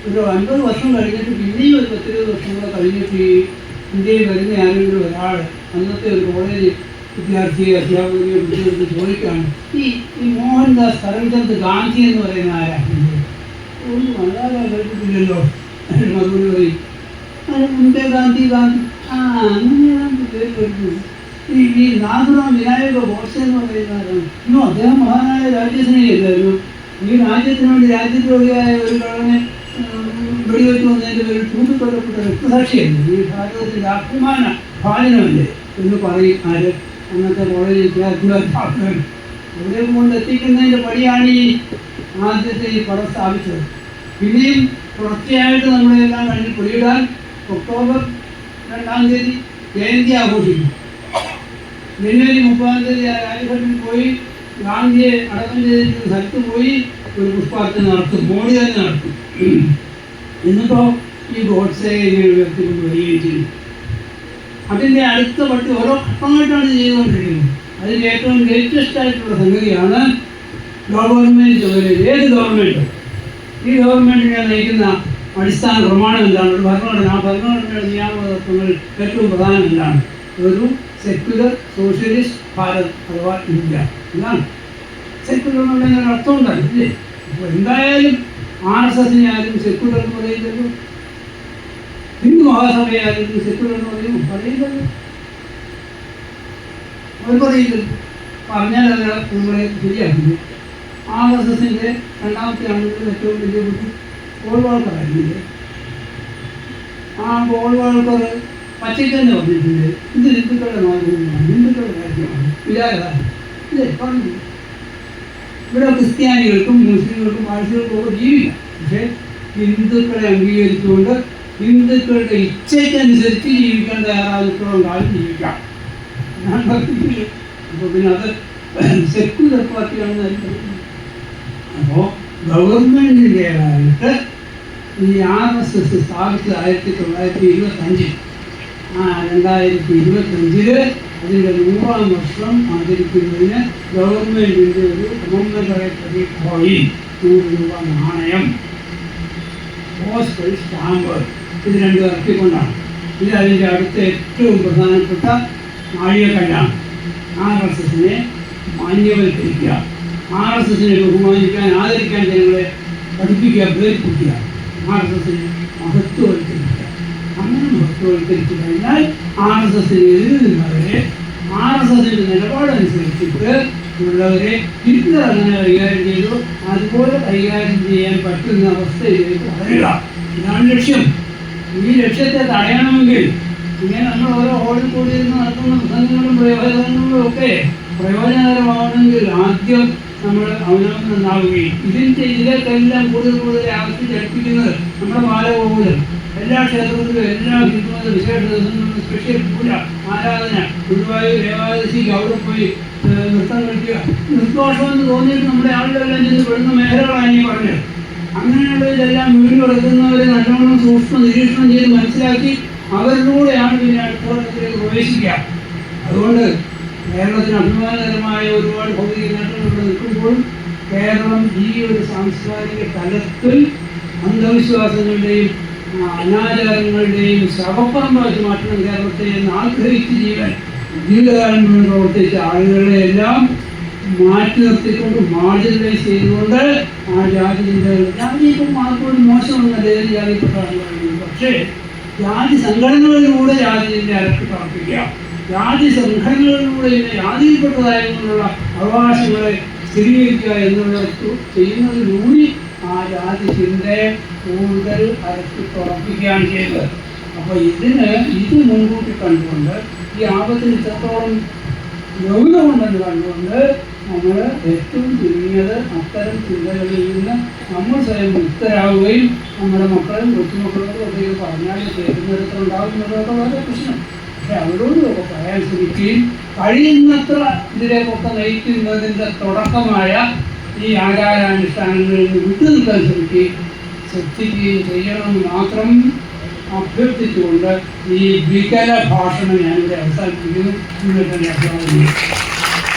ഒരു 50 വർഷം കഴിഞ്ഞിട്ട് പിന്നെയും ഒരു 10-20 വർഷം കൂടെ കഴിഞ്ഞിട്ട് ഈ ഇന്ത്യയിൽ വരുന്ന ആരെങ്കിലും ഒരാൾ അന്നത്തെ ഒരു കോളേജ് വിദ്യാർത്ഥിയെ അധ്യാപകരെയോ കുട്ടികൾക്ക് ചോദിക്കുകയാണ്, ഈ മോഹൻദാസ് കരംചന്ദ് ഗാന്ധി എന്ന് പറയുന്ന ആരാണ്? ഒന്നും വളരെ കേട്ടിട്ടില്ലല്ലോ. മറുപടി പറയും, മുമ്പേ ഗാന്ധി അങ്ങനെയാണ് പേര് വരുന്നത്. ഈ നാഥുറാം വിനായക ഗോഡ്സെ എന്ന് പറയുന്ന ആരാണ്? ഇന്നോ അദ്ദേഹം മഹാനായ രാജ്യസ്നേഹിയായിരുന്നു. ഈ രാജ്യത്തിന് വേണ്ടി രാജ്യദ്രോഹിയായ ഒരു ഘടനെ വെടിവെച്ച് വന്നതിൻ്റെ പേരിൽ തൂക്കിക്കൊല്ലപ്പെട്ട രക്തസാക്ഷിയായിരുന്നു. ഈ ഭാരതത്തിൻ്റെ അഭിമാന ഭാജനമല്ലേ എന്ന് പറയും ആര്? അന്നത്തെ കോളേജ് വിദ്യാർത്ഥികൾ. ഇവിടെ കൊണ്ട് എത്തിക്കുന്നതിൻ്റെ പടിയാണ് ഈ ആദ്യത്തെ ഈ പടം സ്ഥാപിച്ചത്. പിന്നെയും തുടർച്ചയായിട്ട് നമ്മളെല്ലാം കഴിഞ്ഞ് കൊടിയിടാൻ ഒക്ടോബർ 2-ാം തീയതി ജയന്തി ആഘോഷിക്കും. ജനുവരി 30-ാം തീയതി ആ രാജ്ഭവനിൽ പോയി ഗാന്ധിയെ അടക്കം ചെയ്തിരിക്കുന്ന സ്ഥലത്ത് പോയി ഒരു പുഷ്പാർച്ചന നടത്തും. മോഡി തന്നെ നടത്തും. എന്നിട്ടോ ഈ ഗോഡ്സെയെ ഉയർത്തിക്കൊണ്ട് വരികയും ചെയ്യും. അതിൻ്റെ അടുത്ത പട്ടി ഓരോ ഘട്ടമായിട്ടാണ് ചെയ്തുകൊണ്ടിരിക്കുന്നത്. അതിൽ ഏറ്റവും ലേറ്റസ്റ്റ് ആയിട്ടുള്ള സംഗതിയാണ് ഗവൺമെൻറ് ജോലി. ഏത് ഗവൺമെൻറ്? ഈ ഗവൺമെൻറ്റിനെ നയിക്കുന്ന അടിസ്ഥാന പ്രമാണം എന്താണ്? ഒരു ഭരണഘടന. ആ ഭരണഘടനയുടെ നിയാമക തത്വങ്ങളിൽ ഏറ്റവും പ്രധാനം എന്താണ്? ഒരു സെക്യുലർ സോഷ്യലിസ്റ്റ് ഭാരത് അഥവാ ഇന്ത്യ. എന്താണ് സെക്യുലർ എന്നുള്ളതിന് അർത്ഥം ഉണ്ടാകും ഇല്ലേ? അപ്പോൾ എന്തായാലും RSSനെ ആരും സെക്യുലർ എന്ന് പറയുന്നല്ലോ, ഹിന്ദു മഹാസഭയായാലും സെക്യുലർ എന്ന് പറയുന്നല്ലോ. അവർ പറയില്ലല്ലോ. പറഞ്ഞാൽ അത് നമ്മളെ ശരിയാക്കില്ല. RSSൻ്റെ 2ാമത്തെ ആളുകളിൽ ഏറ്റവും വലിയ ബുദ്ധി ഗോൾവാൾക്കറായിരുന്നില്ലേ? ആ ഗോൾവാൾക്കർ പച്ചയ്ക്ക് തന്നെ പറഞ്ഞിട്ടുണ്ട്, ഇത് ഹിന്ദുക്കളുടെ മാർഗമാണ്, ഹിന്ദുക്കളുടെ കാര്യമാണ്, വിചാരമാണ് ഇല്ലേ പറഞ്ഞു. ഇവിടെ ക്രിസ്ത്യാനികൾക്കും മുസ്ലിങ്ങൾക്കും പാഴ്സികൾക്കും ഒക്കെ ജീവിക്കാം. പക്ഷേ ഹിന്ദുക്കളെ അംഗീകരിച്ചുകൊണ്ട് ഹിന്ദുക്കളുടെ ഇച്ഛയ്ക്കനുസരിച്ച് ജീവിക്കാൻ തയ്യാറാകുന്നത്തോളം കാലം ജീവിക്കാം. ഞാൻ പറഞ്ഞില്ല. അപ്പോൾ പിന്നെ അത് സെക്യുലർ പാർട്ടിയാണെന്ന്. അപ്പോൾ ഗവൺമെൻറ്റിൻ്റേതായിട്ട് ഈ RSS സ്ഥാപിച്ചത് 1925. 2025 അതിൻ്റെ 100-ാം വർഷം ആചരിക്കുന്നതിന് ഗവൺമെൻറ്റിൻ്റെ ഒരു കമമറേറ്ററി കോയിൻ 100 രൂപ നാണയം, പോസ്റ്റൽ സ്റ്റാമ്പ്, ഇത് രണ്ടും ഇറക്കിക്കൊണ്ടാണ്. ഇത് അതിൻ്റെ അടുത്ത ഏറ്റവും പ്രധാനപ്പെട്ട നാഴികക്കല്ലാണ്. RSSനെ മാന്യവൽക്കരിക്കുക, RSSനെ ബഹുമാനിക്കാൻ ആദരിക്കാൻ ജനങ്ങളെ പഠിപ്പിക്കുക, പ്രേരിപ്പിക്കുക, RSSനെ മഹത്വവൽക്കരിക്കുക. അങ്ങനെ മഹത്വവൽക്കരിച്ചു കഴിഞ്ഞാൽ RSSന് എതിര് നിന്നവരെ RSSൻ്റെ നിലപാടനുസരിച്ചിട്ട് ഉള്ളവരെ ഹിറ്റ്ലർ അങ്ങനെ കൈകാര്യം ചെയ്തു അതുപോലെ കൈകാര്യം ചെയ്യാൻ പറ്റുന്ന അവസ്ഥയിലേക്ക് വളരുക. ഇതാണ് ലക്ഷ്യം. ഈ ലക്ഷ്യത്തെ തടയണമെങ്കിൽ ഇങ്ങനെ നമ്മൾ ഓരോ ഹോളിൽ കൂടി ഇരുന്ന് നടത്തുന്ന പ്രസംഗങ്ങളും പ്രയോജനങ്ങളും ഒക്കെ പ്രയോജനകരമാവണമെങ്കിൽ ആദ്യം നമ്മൾ അവനവൻ നന്നാവുകയും ഇതിലേക്കെല്ലാം കൂടുതൽ ആകർഷിച്ചടുപ്പിക്കുന്നത് നമ്മുടെ ബാലഗോകുലം. എല്ലാ ക്ഷേത്രത്തിലും എല്ലാ ഹിന്ദുമത വിശേഷ ദിവസങ്ങളിലും സ്പെഷ്യൽ പൂജ, ആരാധന, ഗുരുവായൂർ ഏകാദശിക്ക് അവിടെ പോയി നൃത്തം കളിക്കുക. നൃത്തോഷമെന്ന് തോന്നിയിട്ട് നമ്മുടെ ആളുകളെല്ലാം ചെന്ന് പെടുന്ന മേഖലകളാണ് ഈ പറഞ്ഞത്. അങ്ങനെയുള്ളതിലെല്ലാം വീട് കൊടുക്കുന്നവരെ നല്ലോണം സൂക്ഷ്മ നിരീക്ഷണം ചെയ്ത് മനസ്സിലാക്കി അവരിലൂടെയാണ് പിന്നെ അടുക്കളത്തിലേക്ക് പ്രവേശിക്കുക. അതുകൊണ്ട് കേരളത്തിന് അഭിമാനകരമായ ഒരുപാട് ഭൗതിക നേട്ടങ്ങൾ ഇവിടെ നിൽക്കുമ്പോൾ കേരളം ഈ ഒരു സാംസ്കാരിക തലത്തിൽ അന്ധവിശ്വാസങ്ങളുടെയും അനാചാരങ്ങളുടെയും ശവപ്പറമ്പാക്കി മാറ്റണം കേരളത്തെ എന്ന് ആഗ്രഹിച്ച് ജീവിതകാലം മുഴുവൻ പ്രവർത്തിച്ച ആളുകളെ എല്ലാം മാറ്റി നിർത്തിക്കൊണ്ട് മാർജിനലൈസ് ചെയ്തുകൊണ്ട് ആ ജാതി ഇപ്പം ആർക്കും മോശമൊന്നല്ല ഏത് ജാതിപ്പെട്ട ആളുകളാണ്. പക്ഷേ ജാതി സംഘടനകളിലൂടെ ജാതിയെ അലക്കി പറപ്പിക്കുക, ജാതി സംഘടനകളിലൂടെ ജാതിയിൽപ്പെട്ടതായതിനുള്ള അവകാശങ്ങളെ സ്ഥിരീകരിക്കുക എന്നുള്ള ചെയ്യുന്നതിലൂടെ ആ ജാതി ചിന്തയെ കൂടുതൽ അരക്കി തുറപ്പിക്കുകയാണ് ചെയ്തത്. അപ്പോൾ ഇത് മുൻകൂട്ടി കണ്ടുകൊണ്ട് ഈ ആപത്തിന് ഇത്രത്തോളം ഗൗരവമുണ്ടെന്ന് കണ്ടുകൊണ്ട് നമ്മൾ ഏറ്റവും ചുരുങ്ങിയത് അത്തരം ചിന്തകളിൽ നിന്ന് നമ്മൾ സ്വയം മുക്തരാകുകയും നമ്മുടെ മക്കളും കൊച്ചുമക്കളോടും ഒക്കെ പറഞ്ഞാൽ കേൾക്കുന്നിടത്തുണ്ടാകുന്നതൊക്കെ വളരെ പ്രശ്നം. പക്ഷെ അവരോടൊക്കെ പറയാൻ ശ്രമിക്കുകയും കഴിയുന്നത്ര ഇതിലേക്കൊക്കെ നയിക്കുന്നതിൻ്റെ തുടക്കമായ ഈ ആചാരാനുഷ്ഠാനങ്ങളിൽ നിന്ന് വിട്ടു നിൽക്കാൻ ശ്രമിക്കുകയും ശ്രദ്ധിക്കുകയും ചെയ്യണമെന്ന് മാത്രം അഭ്യർത്ഥിച്ചുകൊണ്ട് ഈ വികല ഭാഷണം ഞാനിവിടെ അവസാനിപ്പിക്കുന്നു. നിങ്ങൾക്ക് തന്നെ അഭിപ്രായം.